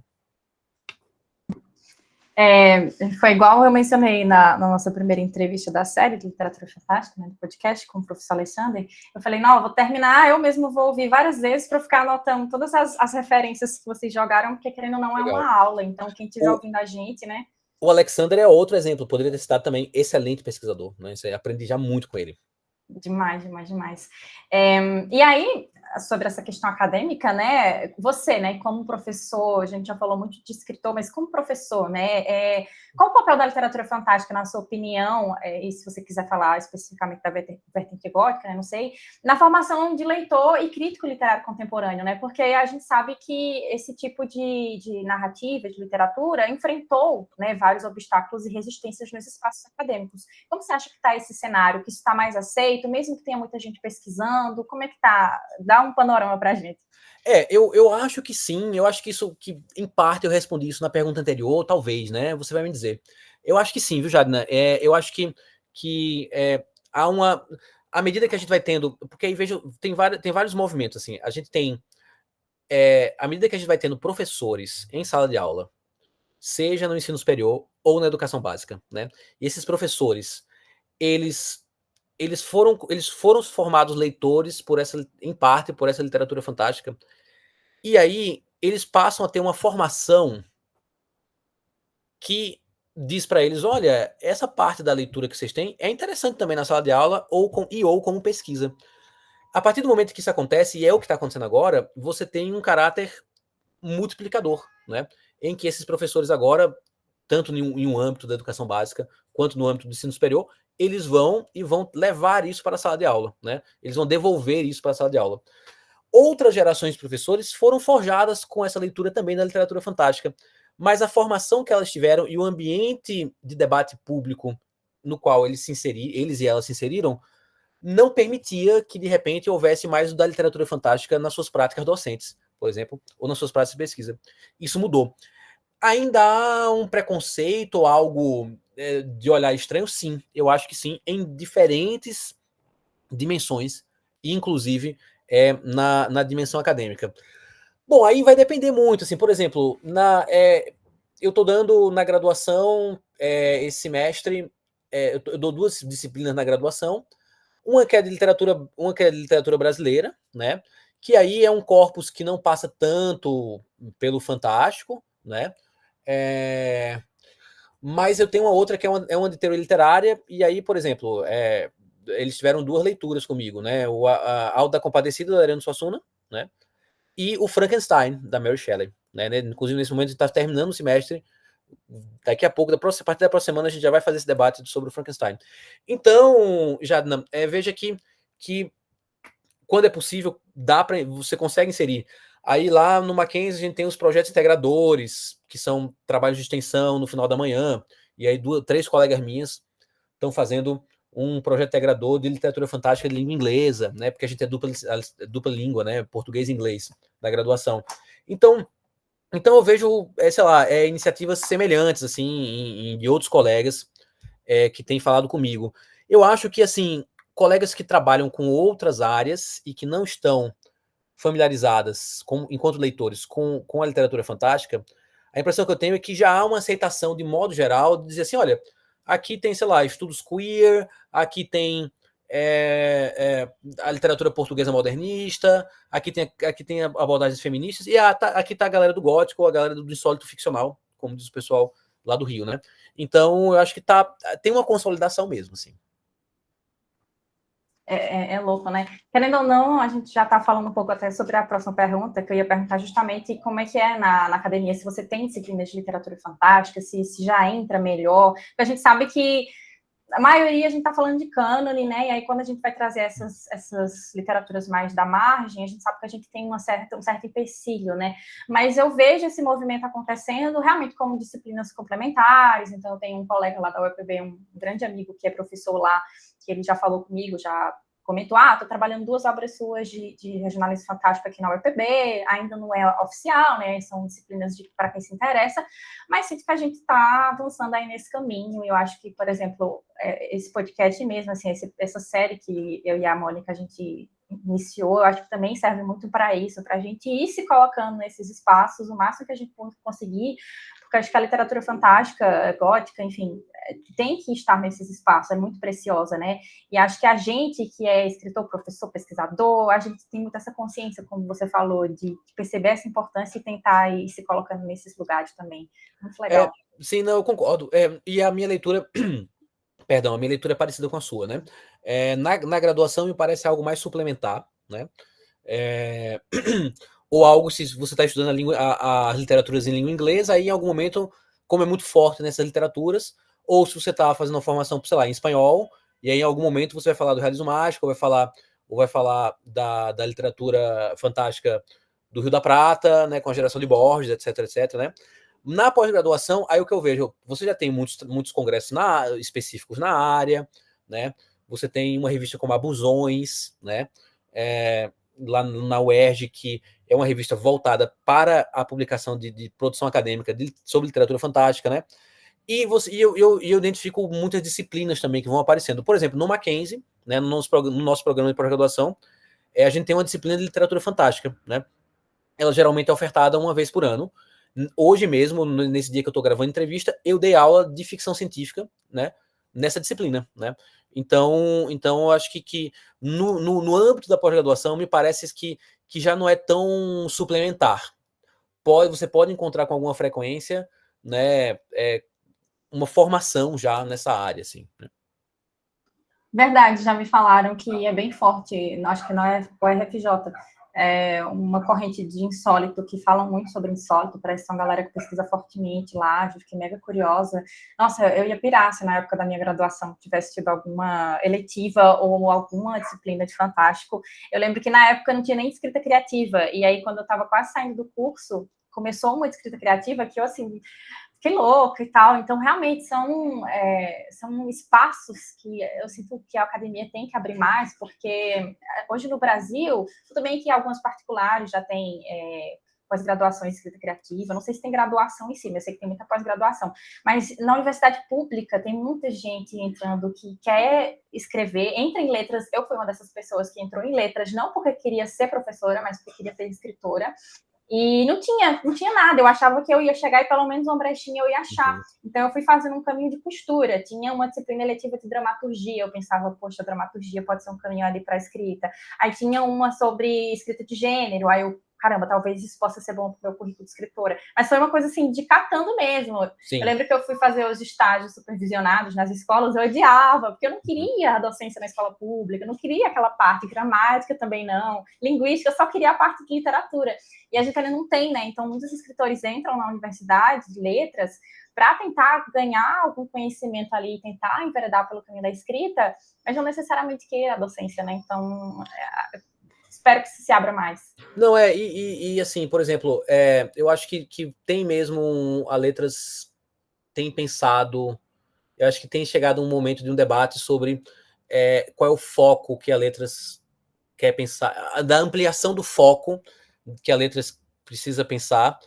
Foi igual eu mencionei na nossa primeira entrevista da série de Literatura Fantástica, né, do podcast, com o professor Alexandre. Eu falei, não, eu vou terminar, eu mesmo vou ouvir várias vezes para ficar anotando todas as referências que vocês jogaram, porque querendo ou não é uma aula, então quem estiver ouvindo a gente, né? O Alexander é outro exemplo, poderia ter citado também, excelente pesquisador, né? Isso aí, aprendi já muito com ele. Demais, demais, demais. E aí, sobre essa questão acadêmica, né? Você, né, como professor, a gente já falou muito de escritor, mas como professor, né? Qual o papel da literatura fantástica, na sua opinião, e se você quiser falar especificamente da vertente gótica, né, não sei, na formação de leitor e crítico literário contemporâneo, né? Porque a gente sabe que esse tipo de narrativa, de literatura, enfrentou, né, vários obstáculos e resistências nos espaços acadêmicos. Como você acha que está esse cenário, que isso está mais aceito, mesmo que tenha muita gente pesquisando? Como é que está? Dá um panorama para a gente. Eu acho que sim, eu acho que isso, que em parte eu respondi isso na pergunta anterior, talvez, né? Você vai me dizer. Eu acho que sim, viu, Jadna? Eu acho que há uma. À medida que a gente vai tendo. Porque aí vejo, tem vários movimentos, assim. A gente tem. À medida que a gente vai tendo professores em sala de aula, seja no ensino superior ou na educação básica, né? E esses professores, eles foram formados leitores em parte por essa literatura fantástica. E aí eles passam a ter uma formação que diz para eles, olha, essa parte da leitura que vocês têm é interessante também na sala de aula ou como pesquisa. A partir do momento que isso acontece, e é o que está acontecendo agora, você tem um caráter multiplicador, né? Em que esses professores agora, tanto em um âmbito da educação básica, quanto no âmbito do ensino superior, eles vão levar isso para a sala de aula, né? Eles vão devolver isso para a sala de aula. Outras gerações de professores foram forjadas com essa leitura também da literatura fantástica, mas a formação que elas tiveram e o ambiente de debate público no qual eles e elas se inseriram, não permitia que, de repente, houvesse mais da literatura fantástica nas suas práticas docentes, por exemplo, ou nas suas práticas de pesquisa. Isso mudou. Ainda há um preconceito ou algo de olhar estranho? Sim, eu acho que sim, em diferentes dimensões, inclusive na dimensão acadêmica. Bom, aí vai depender muito, assim, por exemplo, eu estou dando na graduação esse semestre, eu dou 2 disciplinas na graduação, uma que é de literatura brasileira, né? Que aí é um corpus que não passa tanto pelo fantástico, né? Mas eu tenho uma outra que é uma de teoria literária, e aí, por exemplo, eles tiveram 2 leituras comigo, né? A Auto da Compadecida, da Ariano Suassuna, né? E o Frankenstein, da Mary Shelley, né? Inclusive, nesse momento, a gente está terminando o semestre. Daqui a pouco, a partir da próxima semana, a gente já vai fazer esse debate sobre o Frankenstein. Então, veja que quando é possível, você consegue inserir. Aí lá no Mackenzie a gente tem os projetos integradores, que são trabalhos de extensão no final da manhã, e aí 3 colegas minhas estão fazendo um projeto integrador de literatura fantástica de língua inglesa, né? Porque a gente é dupla língua, né? Português e inglês, da graduação. Então eu vejo, sei lá, iniciativas semelhantes, assim, de outros colegas que têm falado comigo. Eu acho que, assim, colegas que trabalham com outras áreas e que não estão familiarizadas, enquanto leitores, com a literatura fantástica, a impressão que eu tenho é que já há uma aceitação, de modo geral, de dizer assim, olha, aqui tem, sei lá, estudos queer, aqui tem a literatura portuguesa modernista, aqui tem abordagens feministas, e aqui tá a galera do gótico, a galera do insólito ficcional, como diz o pessoal lá do Rio, né? Então, eu acho que tem uma consolidação mesmo, assim. É louco, né? Querendo ou não, a gente já está falando um pouco até sobre a próxima pergunta, que eu ia perguntar justamente como é que é na academia, se você tem disciplinas de literatura fantástica, se já entra melhor, porque a gente sabe que a maioria a gente está falando de cânone, né? E aí quando a gente vai trazer essas literaturas mais da margem, a gente sabe que a gente tem um certo empecilho, né? Mas eu vejo esse movimento acontecendo realmente como disciplinas complementares. Então eu tenho um colega lá da UEPB, um grande amigo que é professor lá, que ele já falou comigo, já comentou, estou trabalhando 2 obras suas de regionalismo fantástico aqui na UEPB, ainda não é oficial, né? São disciplinas para quem se interessa, mas sinto que a gente está avançando aí nesse caminho. Eu acho que, por exemplo, esse podcast mesmo, assim, essa série que eu e a Mônica a gente iniciou, eu acho que também serve muito para isso, para a gente ir se colocando nesses espaços o máximo que a gente conseguir, porque acho que a literatura fantástica, gótica, enfim, tem que estar nesses espaços, é muito preciosa, né? E acho que a gente que é escritor, professor, pesquisador, a gente tem muito essa consciência, como você falou, de perceber essa importância e tentar ir se colocando nesses lugares também. Muito legal. Sim, não, eu concordo. E a minha leitura... Perdão, a minha leitura é parecida com a sua, né? Na graduação me parece algo mais suplementar, né? Ou algo, se você está estudando as literaturas em língua inglesa, aí em algum momento, como é muito forte nessas literaturas, ou se você está fazendo uma formação, sei lá, em espanhol, e aí em algum momento você vai falar do realismo mágico, ou vai falar da literatura fantástica do Rio da Prata, né, com a geração de Borges, etc, né? Na pós-graduação, aí o que eu vejo, você já tem muitos congressos específicos na área, né? Você tem uma revista como Abusões, né? Lá na UERJ, que é uma revista voltada para a publicação de produção acadêmica sobre literatura fantástica, né? E eu identifico muitas disciplinas também que vão aparecendo. Por exemplo, no Mackenzie, né, no nosso programa de pós-graduação, a gente tem uma disciplina de literatura fantástica, né? Ela geralmente é ofertada uma vez por ano. Hoje mesmo, nesse dia que eu estou gravando entrevista, eu dei aula de ficção científica, né, nessa disciplina, né? Então eu acho que no âmbito da pós-graduação, me parece que já não é tão suplementar. Você pode encontrar com alguma frequência, né, uma formação já nessa área, assim, né? Verdade, já me falaram que é bem forte, acho que não é o RFJ, é uma corrente de insólito, que falam muito sobre insólito, parece que são galera que pesquisa fortemente lá, eu fiquei mega curiosa. Nossa, eu ia pirar se na época da minha graduação tivesse tido alguma eletiva ou alguma disciplina de fantástico. Eu lembro que na época não tinha nem escrita criativa, e aí quando eu estava quase saindo do curso, começou uma escrita criativa que eu, assim, fiquei louca e tal. Então, realmente, são espaços que eu sinto que a academia tem que abrir mais, porque hoje no Brasil, tudo bem que algumas particulares já têm pós-graduação em escrita criativa, não sei se tem graduação em si, mas eu sei que tem muita pós-graduação, mas na universidade pública tem muita gente entrando que quer escrever, entra em letras. Eu fui uma dessas pessoas que entrou em letras, não porque queria ser professora, mas porque queria ser escritora. E não tinha nada, eu achava que eu ia chegar e pelo menos uma brechinha eu ia achar. Então eu fui fazendo um caminho de costura. Tinha uma disciplina eletiva de dramaturgia, eu pensava, poxa, dramaturgia pode ser um caminho ali para a escrita. Aí tinha uma sobre escrita de gênero, aí eu caramba, talvez isso possa ser bom para o meu currículo de escritora. Mas foi uma coisa assim, de catando mesmo. Sim. Eu lembro que eu fui fazer os estágios supervisionados nas escolas, eu odiava, porque eu não queria a docência na escola pública, eu não queria aquela parte, gramática também não, linguística, eu só queria a parte de literatura. E a gente ainda não tem, né? Então, muitos escritores entram na universidade de letras para tentar ganhar algum conhecimento ali, tentar enveredar pelo caminho da escrita, mas não necessariamente queira a docência, né? Então, espero que se abra mais. Não, e assim, por exemplo, eu acho que tem mesmo, a Letras tem pensado, eu acho que tem chegado um momento de um debate sobre qual é o foco que a Letras quer pensar, da ampliação do foco que a Letras precisa pensar,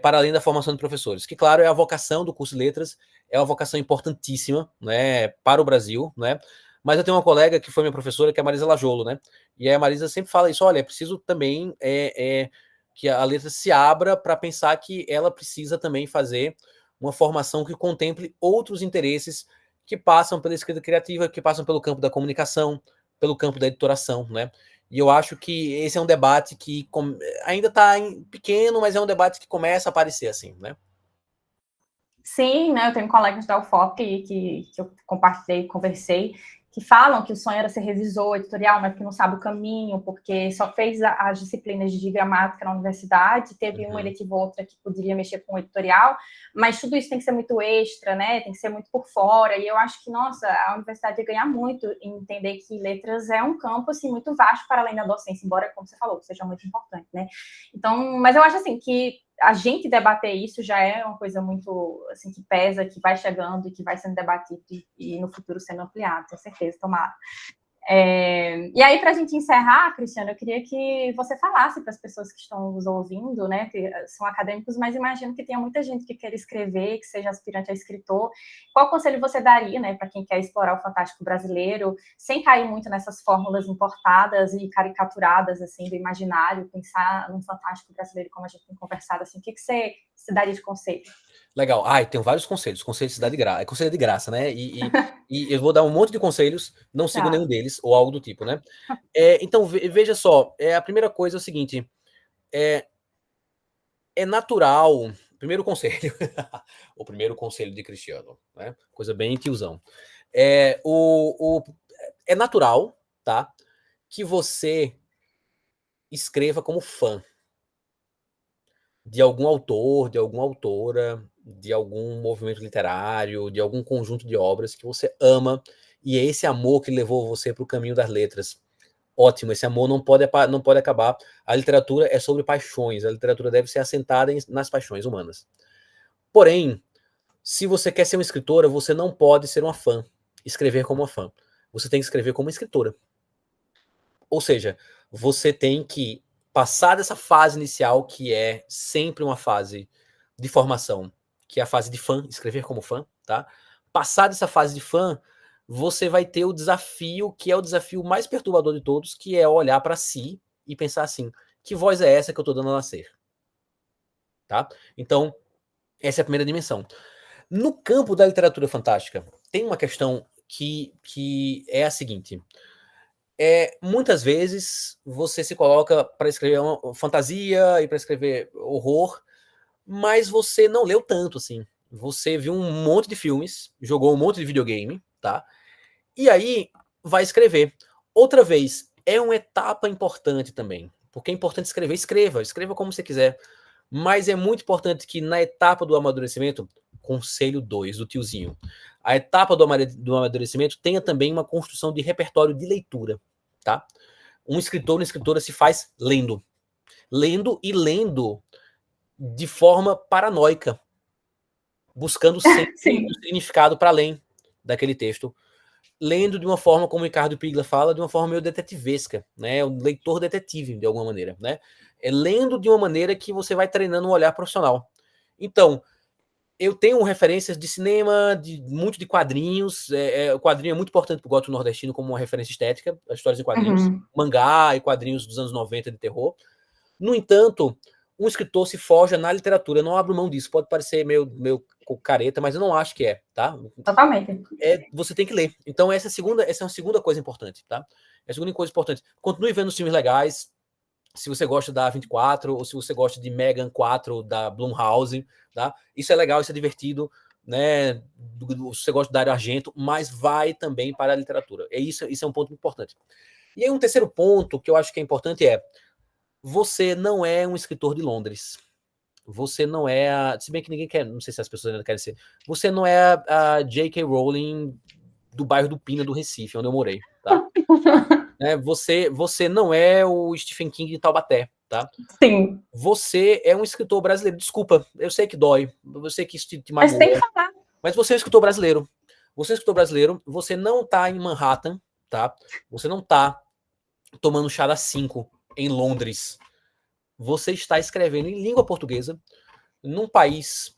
para além da formação de professores, que claro, é a vocação do curso de Letras, é uma vocação importantíssima, né, para o Brasil, né, mas eu tenho uma colega que foi minha professora, que é a Marisa Lajolo, né, e a Marisa sempre fala isso, olha, é preciso também que a Letras se abra para pensar que ela precisa também fazer uma formação que contemple outros interesses que passam pela escrita criativa, que passam pelo campo da comunicação, pelo campo da editoração, né, e eu acho que esse é um debate que ainda está pequeno, mas é um debate que começa a aparecer assim, né? Sim, né? Eu tenho colegas da UFOP que eu compartilhei, conversei, que falam que o sonho era ser revisor editorial, mas que não sabe o caminho, porque só fez as disciplinas de gramática na universidade, teve uma eletiva ou outra que poderia mexer com o editorial, mas tudo isso tem que ser muito extra, né? Tem que ser muito por fora, e eu acho que, nossa, a universidade ia ganhar muito em entender que letras é um campo, assim, muito vasto para além da docência, embora, como você falou, seja muito importante, né? Então, mas eu acho, assim, que a gente debater isso já é uma coisa muito, assim, que pesa, que vai chegando e que vai sendo debatido e no futuro sendo ampliado, tenho certeza, tomara. E aí, para a gente encerrar, Cristiano, eu queria que você falasse para as pessoas que estão nos ouvindo, né, que são acadêmicos, mas imagino que tenha muita gente que queira escrever, que seja aspirante a escritor. Qual conselho você daria, né, para quem quer explorar o fantástico brasileiro, sem cair muito nessas fórmulas importadas e caricaturadas, assim, do imaginário, pensar num fantástico brasileiro, como a gente tem conversado, assim, o que você daria de conselho? Legal. Tem vários conselhos. Conselho de cidade de graça. É conselho de graça, né? E eu vou dar um monte de conselhos, não sigo nenhum deles, ou algo do tipo, né? Então, veja só, a primeira coisa é o seguinte: é natural. Primeiro conselho, o primeiro conselho de Cristiano, né? Coisa bem tiozão. É natural, tá? Que você escreva como fã de algum autor, de alguma autora, de algum movimento literário, de algum conjunto de obras que você ama, e é esse amor que levou você para o caminho das letras. Ótimo, esse amor não pode acabar. A literatura é sobre paixões, a literatura deve ser assentada nas paixões humanas. Porém, se você quer ser uma escritora, você não pode ser uma fã, escrever como uma fã. Você tem que escrever como uma escritora. Ou seja, você tem que passar dessa fase inicial, que é sempre uma fase de formação, que é a fase de fã, escrever como fã, tá? Passar dessa fase de fã, você vai ter o desafio, que é o desafio mais perturbador de todos, que é olhar para si e pensar assim: que voz é essa que eu estou dando a nascer? Tá? Então, essa é a primeira dimensão. No campo da literatura fantástica, tem uma questão que é a seguinte: muitas vezes você se coloca para escrever uma fantasia e para escrever horror, mas você não leu tanto assim. Você viu um monte de filmes, jogou um monte de videogame, tá? E aí vai escrever. Outra vez, é uma etapa importante também, porque é importante escrever. Escreva como você quiser. Mas é muito importante que na etapa do amadurecimento, conselho 2 do tiozinho, a etapa do amadurecimento tenha também uma construção de repertório de leitura, tá? Um escritor, uma escritora se faz lendo. Lendo e lendo de forma paranoica, buscando sempre um significado para além daquele texto. Lendo de uma forma, como o Ricardo Piglia fala, de uma forma meio detetivesca, né? O leitor detetive, de alguma maneira, né? Lendo de uma maneira que você vai treinando um olhar profissional. Então, eu tenho referências de cinema, muito de quadrinhos. O quadrinho é muito importante para o gótico nordestino como uma referência estética, as histórias em quadrinhos, mangá e quadrinhos dos anos 90 de terror. No entanto, um escritor se forja na literatura, eu não abro mão disso. Pode parecer meio careta, mas eu não acho que é, tá? Totalmente. Você tem que ler. Então, essa é uma segunda coisa importante, tá? É a segunda coisa importante. Continue vendo os filmes legais, se você gosta da A24, ou se você gosta de Megan 4 da Blumhouse, tá? Isso é legal, isso é divertido, né? Se você gosta da Dario Argento, mas vai também para a literatura. Isso é um ponto importante. E aí um terceiro ponto que eu acho que é importante é: você não é um escritor de Londres. Você não é se bem que ninguém quer, não sei se as pessoas ainda querem ser. Você não é a J.K. Rowling do bairro do Pina, do Recife, onde eu morei, tá? Você não é o Stephen King de Taubaté, tá? Sim. Você é um escritor brasileiro. Desculpa, eu sei que dói, eu sei que isso te Mas magoa, tem que falar. mas você é um escritor brasileiro. Você é um escritor brasileiro, você não tá em Manhattan, tá? Você não tá tomando chá das 5 em Londres. Você está escrevendo em língua portuguesa, num país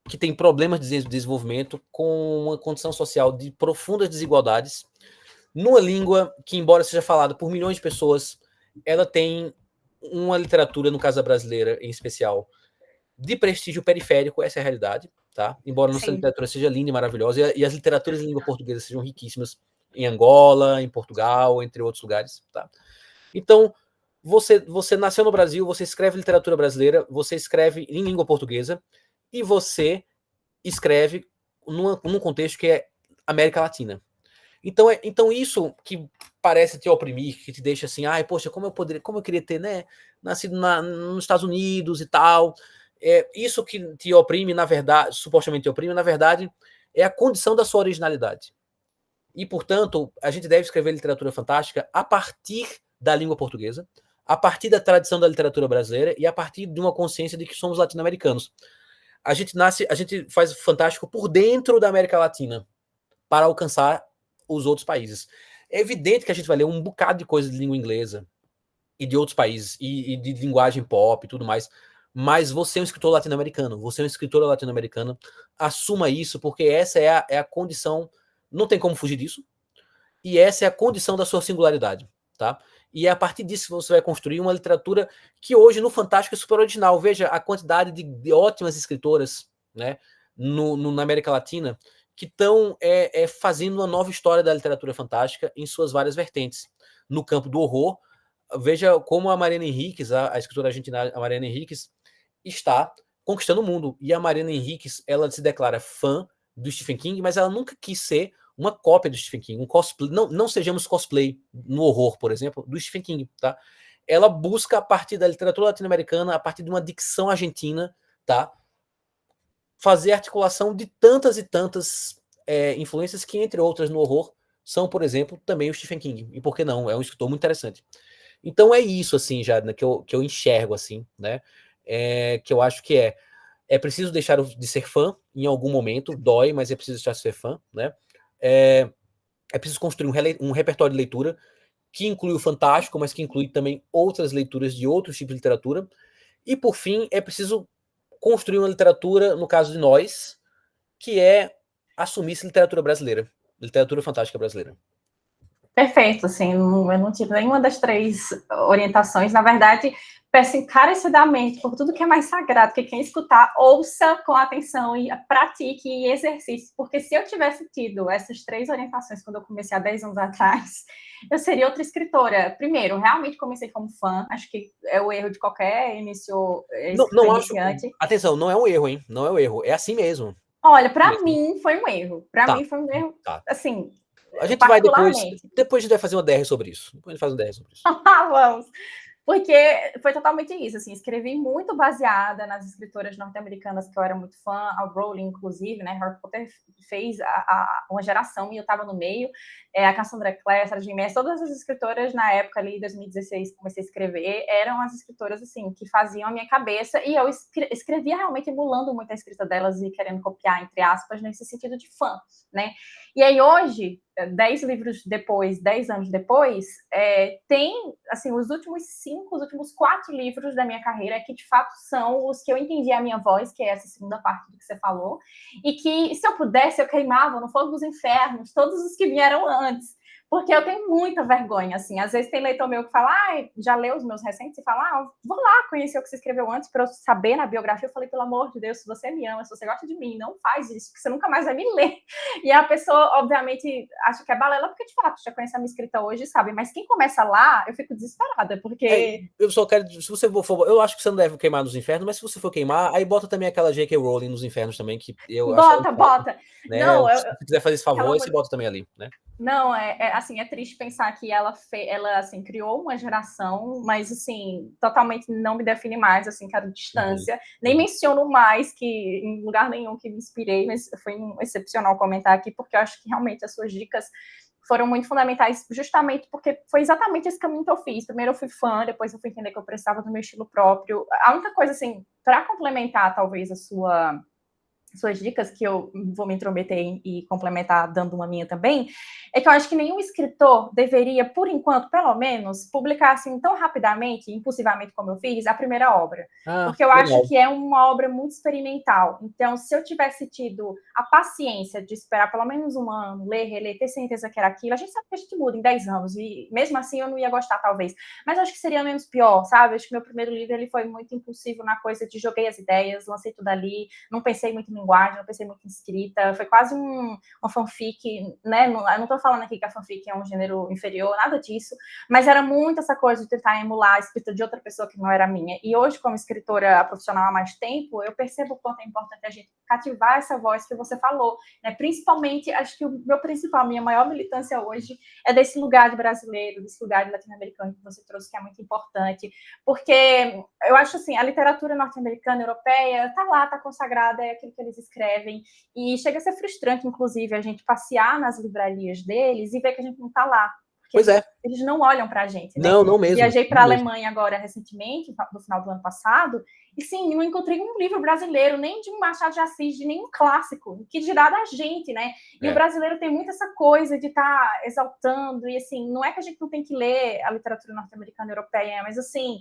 que tem problemas de desenvolvimento, com uma condição social de profundas desigualdades, numa língua que, embora seja falada por milhões de pessoas, ela tem uma literatura, no caso da brasileira em especial, de prestígio periférico, essa é a realidade, tá? Embora nossa literatura seja linda e maravilhosa, e as literaturas em língua portuguesa sejam riquíssimas em Angola, em Portugal, entre outros lugares, tá? Então, você nasceu no Brasil, você escreve literatura brasileira, você escreve em língua portuguesa, e você escreve num contexto que é América Latina. Então isso que parece te oprimir, que te deixa assim, ai, poxa, como eu queria ter, né, nascido nos Estados Unidos e tal. Isso que te oprime, na verdade, supostamente te oprime, na verdade, é a condição da sua originalidade. E, portanto, a gente deve escrever literatura fantástica a partir da língua portuguesa, a partir da tradição da literatura brasileira e a partir de uma consciência de que somos latino-americanos. A gente faz fantástico por dentro da América Latina para alcançar os outros países. É evidente que a gente vai ler um bocado de coisa de língua inglesa e de outros países, e de linguagem pop e tudo mais, mas você é um escritor latino-americano, você é uma escritora latino-americana, assuma isso, porque essa é a condição, não tem como fugir disso, e essa é a condição da sua singularidade, tá? E é a partir disso que você vai construir uma literatura que hoje no Fantástico é super original. Veja a quantidade de ótimas escritoras, né, na América Latina, que estão fazendo uma nova história da literatura fantástica em suas várias vertentes. No campo do horror, veja como a Mariana Enríquez, a escritora argentina, a Mariana Enríquez, está conquistando o mundo. E a Mariana Enríquez, ela se declara fã do Stephen King, mas ela nunca quis ser uma cópia do Stephen King, um cosplay. Não sejamos cosplay no horror, por exemplo, do Stephen King, tá? Ela busca, a partir da literatura latino-americana, a partir de uma dicção argentina, tá? Fazer articulação de tantas e tantas influências que, entre outras, no horror, são, por exemplo, também o Stephen King. E por que não? É um escritor muito interessante. Então é isso, assim, já, né, que eu enxergo, assim, né? Que eu acho que é preciso deixar de ser fã em algum momento, dói, mas é preciso deixar de ser fã, né? É preciso construir um repertório de leitura que inclui o fantástico, mas que inclui também outras leituras de outros tipos de literatura. E, por fim, é preciso construir uma literatura, no caso de nós, que é assumir-se literatura brasileira, literatura fantástica brasileira. Perfeito, assim, eu não tive nenhuma das 3 orientações. Na verdade, peço encarecidamente, por tudo que é mais sagrado, que quem escutar, ouça com atenção e pratique e exercite, porque se eu tivesse tido essas 3 orientações quando eu comecei há 10 anos atrás, eu seria outra escritora. Primeiro, realmente comecei como fã, acho que é o erro de qualquer Não acho. iniciante. Atenção, não é um erro, hein? Não é um erro, é assim mesmo. Olha, para mim foi um erro. Para mim foi um erro, tá. assim, a gente vai depois a gente vai fazer uma DR sobre isso. Depois a gente faz uma DR sobre isso. Vamos. Porque foi totalmente isso, assim, escrevi muito baseada nas escritoras norte-americanas que eu era muito fã, a Rowling, inclusive, né, Harry Potter fez uma geração e eu estava no meio, a Cassandra Clare, Sarah J. Maas, todas as escritoras na época ali, 2016, comecei a escrever, eram as escritoras, assim, que faziam a minha cabeça, e eu escrevia realmente emulando muito a escrita delas e querendo copiar, entre aspas, nesse sentido de fã, né, e aí hoje, 10 anos depois, tem, assim, os últimos 4 livros da minha carreira que, de fato, são os que eu entendi a minha voz, que é essa segunda parte do que você falou, e que, se eu pudesse, eu queimava no fogo dos infernos todos os que vieram antes, Porque eu tenho muita vergonha, assim. Às vezes tem leitor meu que fala, já leu os meus recentes, e fala, vou lá conhecer o que você escreveu antes para eu saber na biografia. Eu falei, pelo amor de Deus, se você me ama, se você gosta de mim, não faz isso, porque você nunca mais vai me ler. E a pessoa, obviamente, acha que é balela, porque de fato já conhece a minha escrita hoje, sabe? Mas quem começa lá, eu fico desesperada, porque... Eu só quero, se você for, eu acho que você não deve queimar nos infernos, mas se você for queimar, aí bota também aquela J.K. Rowling nos infernos também, que eu acho ela, Bota. né? Não, Se você quiser fazer esse favor, aí você bota também ali, né? Não, assim, é triste pensar que ela assim, criou uma geração, mas assim, totalmente não me define mais, assim, quero distância. Nem menciono mais que em lugar nenhum que me inspirei, mas foi um excepcional comentar aqui, porque eu acho que realmente as suas dicas foram muito fundamentais, justamente porque foi exatamente esse caminho que eu fiz. Primeiro eu fui fã, depois eu fui entender que eu precisava do meu estilo próprio. A única coisa, assim, para complementar, talvez, suas dicas, que eu vou me intrometer e complementar dando uma minha também, é que eu acho que nenhum escritor deveria, por enquanto, pelo menos, publicar assim tão rapidamente, impulsivamente como eu fiz, a primeira obra. Porque eu acho que é uma obra muito experimental. Então, se eu tivesse tido a paciência de esperar pelo menos um ano, ler, reler, ter certeza que era aquilo, a gente sabe que a gente muda em 10 anos, e mesmo assim eu não ia gostar, talvez. Mas acho que seria menos pior, sabe? Acho que meu primeiro livro ele foi muito impulsivo na coisa de joguei as ideias, lancei tudo ali, não pensei muito em linguagem, não pensei muito em escrita, foi quase uma fanfic, né? Eu não tô falando aqui que a fanfic é um gênero inferior, nada disso, mas era muito essa coisa de tentar emular a escrita de outra pessoa que não era minha. E hoje, como escritora profissional há mais tempo, eu percebo o quanto é importante a gente cativar essa voz que você falou, né? Principalmente, acho que a minha maior militância hoje é desse lugar de brasileiro, desse lugar de latino-americano que você trouxe, que é muito importante, porque eu acho assim, a literatura norte-americana, europeia, tá lá, tá consagrada, é aquilo que eles escrevem, e chega a ser frustrante, inclusive, a gente passear nas livrarias deles e ver que a gente não tá lá. Pois é. Eles não olham para a gente, né? Não mesmo. Viajei para a Alemanha agora recentemente, no final do ano passado, e sim, não encontrei um livro brasileiro, nem de um Machado de Assis, de nenhum clássico, que dirá da gente, né? E o brasileiro tem muito essa coisa de estar exaltando, e assim, não é que a gente não tem que ler a literatura norte-americana e europeia, mas assim,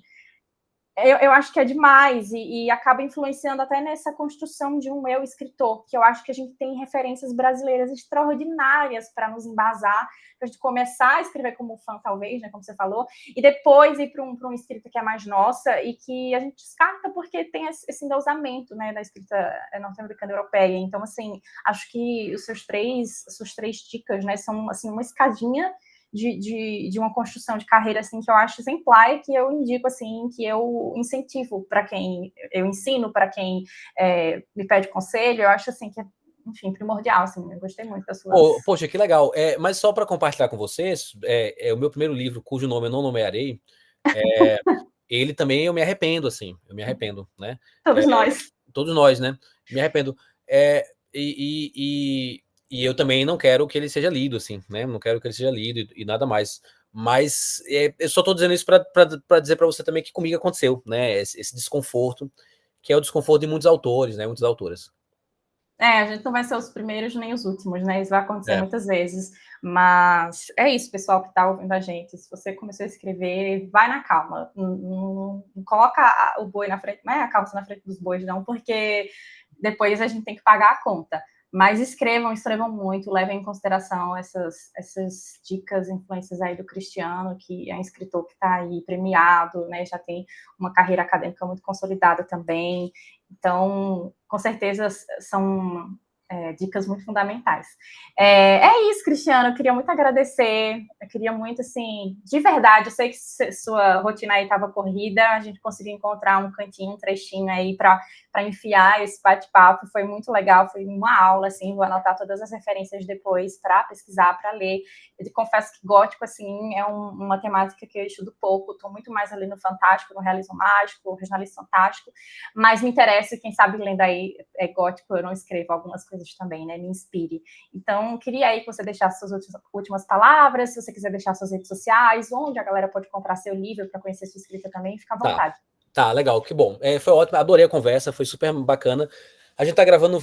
eu acho que é demais e acaba influenciando até nessa construção de um eu escritor, que eu acho que a gente tem referências brasileiras extraordinárias para nos embasar, para a gente começar a escrever como fã, talvez, né, como você falou, e depois ir para um escrita que é mais nossa e que a gente descarta porque tem esse endeusamento, né, da escrita norte-americana e europeia. Então, assim, acho que as suas três dicas, né, são assim, uma escadinha de uma construção de carreira assim que eu acho exemplar e que eu indico assim, que eu incentivo para quem eu ensino, para quem me pede conselho. Eu acho assim que é, enfim, primordial, assim, eu gostei muito das suas... Poxa, que legal. Mas só para compartilhar com vocês, o meu primeiro livro, cujo nome eu não nomearei, ele também eu me arrependo, assim, eu me arrependo, né? Todos nós, né? Me arrependo. E eu também não quero que ele seja lido, assim, né? Não quero que ele seja lido e nada mais. Mas eu só estou dizendo isso para dizer para você também que comigo aconteceu, né? Esse desconforto, que é o desconforto de muitos autores, né? Muitas autoras. A gente não vai ser os primeiros nem os últimos, né? Isso vai acontecer muitas vezes. Mas é isso, pessoal que está ouvindo a gente. Se você começou a escrever, vai na calma. Não coloca o boi na frente, não é a calça na frente dos bois, não, porque depois a gente tem que pagar a conta. Mas escrevam muito, levem em consideração essas dicas, influências aí do Cristiano, que é um escritor que está aí premiado, né? Já tem uma carreira acadêmica muito consolidada também. Então, com certeza, são dicas muito fundamentais. É isso, Cristiano, eu queria muito agradecer, eu queria muito, assim, de verdade, eu sei que sua rotina aí estava corrida, a gente conseguiu encontrar um cantinho, um trechinho aí para enfiar esse bate-papo, foi muito legal, foi uma aula, assim, vou anotar todas as referências depois para pesquisar, para ler. Eu te confesso que gótico, assim, é uma temática que eu estudo pouco, estou muito mais ali no fantástico, no realismo mágico, no regionalismo fantástico, mas me interessa, quem sabe lendo aí gótico, eu não escrevo algumas coisas também, né, me inspire. Então, queria aí que você deixasse suas últimas palavras, se você quiser deixar suas redes sociais, onde a galera pode comprar seu livro para conhecer sua escrita também, fica à vontade. Tá, legal, que bom. Foi ótimo, adorei a conversa, foi super bacana. A gente tá gravando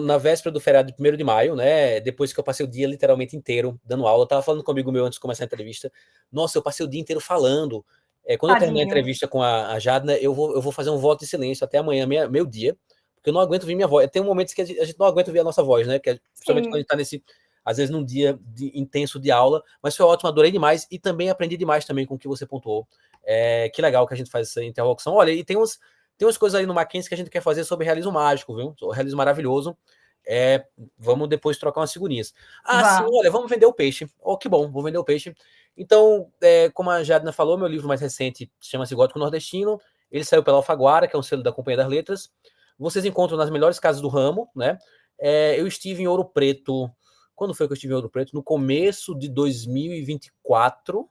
na véspera do feriado de 1º de maio, né? Depois que eu passei o dia literalmente inteiro dando aula. Eu tava falando com um amigo meu antes de começar a entrevista. Nossa, eu passei o dia inteiro falando. Quando eu terminar a entrevista com a Jadna, eu vou fazer um voto de silêncio até amanhã, meu dia, porque eu não aguento ouvir minha voz. Tem momentos que a gente não aguenta ouvir a nossa voz, né? Principalmente quando a gente tá às vezes num dia intenso de aula, mas foi ótimo, adorei demais e também aprendi demais também com o que você pontuou. Que legal que a gente faz essa interlocução. Olha, e tem umas coisas aí no Mackenzie que a gente quer fazer sobre realismo mágico, viu? O realismo maravilhoso. Vamos depois trocar umas figurinhas. Sim, olha, vamos vender o peixe. Que bom, vou vender o peixe. Então, como a Jadna falou, meu livro mais recente chama-se Gótico Nordestino. Ele saiu pela Alfaguara, que é um selo da Companhia das Letras. Vocês encontram nas melhores casas do ramo, né? Eu estive em Ouro Preto. Quando foi que eu estive em Ouro Preto? No começo de 2024,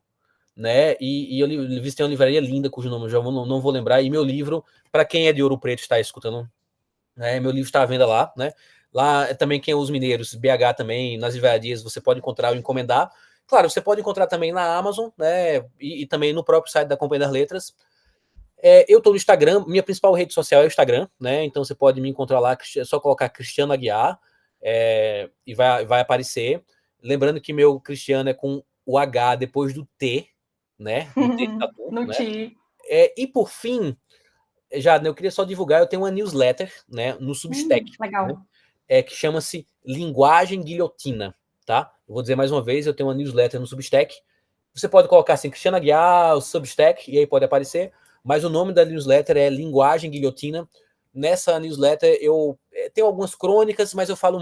né? E eu visitei uma livraria linda, cujo nome eu já não vou lembrar. E meu livro, para quem é de Ouro Preto está escutando, né? Meu livro está à venda lá, né? Lá também quem é os mineiros, BH também, nas livrarias, você pode encontrar ou encomendar. Claro, você pode encontrar também na Amazon, né? E também no próprio site da Companhia das Letras. Eu estou no Instagram, minha principal rede social é o Instagram, né? Então você pode me encontrar lá, é só colocar Cristiano Aguiar e vai aparecer. Lembrando que meu Cristiano é com o H depois do T, né? Do T de tatu, no né? Ti. E por fim, Jadna, eu queria só divulgar, eu tenho uma newsletter, né, no Substack, legal. né, que chama-se Linguagem Guilhotina, tá? Eu vou dizer mais uma vez, eu tenho uma newsletter no Substack. Você pode colocar assim, Cristiano Aguiar, o Substack, e aí pode aparecer, mas o nome da newsletter é Linguagem Guilhotina. Nessa newsletter eu tenho algumas crônicas, mas eu falo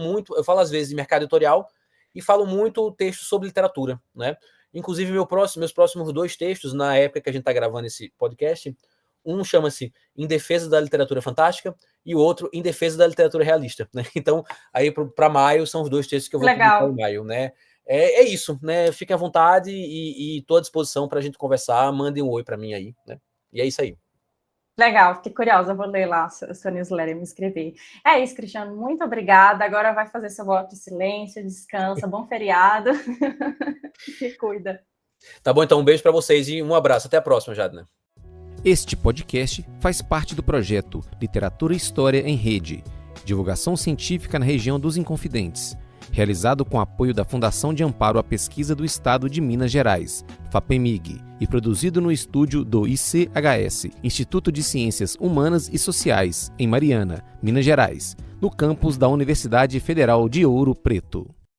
às vezes de mercado editorial e falo muito texto sobre literatura, né? Inclusive meus próximos 2 textos, na época que a gente está gravando esse podcast, um chama-se Em Defesa da Literatura Fantástica e o outro Em Defesa da Literatura Realista, né? Então, aí para maio são os 2 textos que eu vou publicar em maio, né? É isso, né? Fiquem à vontade e estou à disposição para a gente conversar. Mandem um oi para mim aí, né? E é isso aí. Legal, fiquei curiosa, vou ler lá a sua newsletter e me inscrever. É isso, Cristiano, muito obrigada. Agora vai fazer seu voto de silêncio, descansa, bom feriado. Se cuida. Tá bom, então um beijo para vocês e um abraço. Até a próxima, Jadna. Este podcast faz parte do projeto Literatura e História em Rede, divulgação científica na região dos Inconfidentes, realizado com apoio da Fundação de Amparo à Pesquisa do Estado de Minas Gerais, FAPEMIG, e produzido no estúdio do ICHS, Instituto de Ciências Humanas e Sociais, em Mariana, Minas Gerais, no campus da Universidade Federal de Ouro Preto.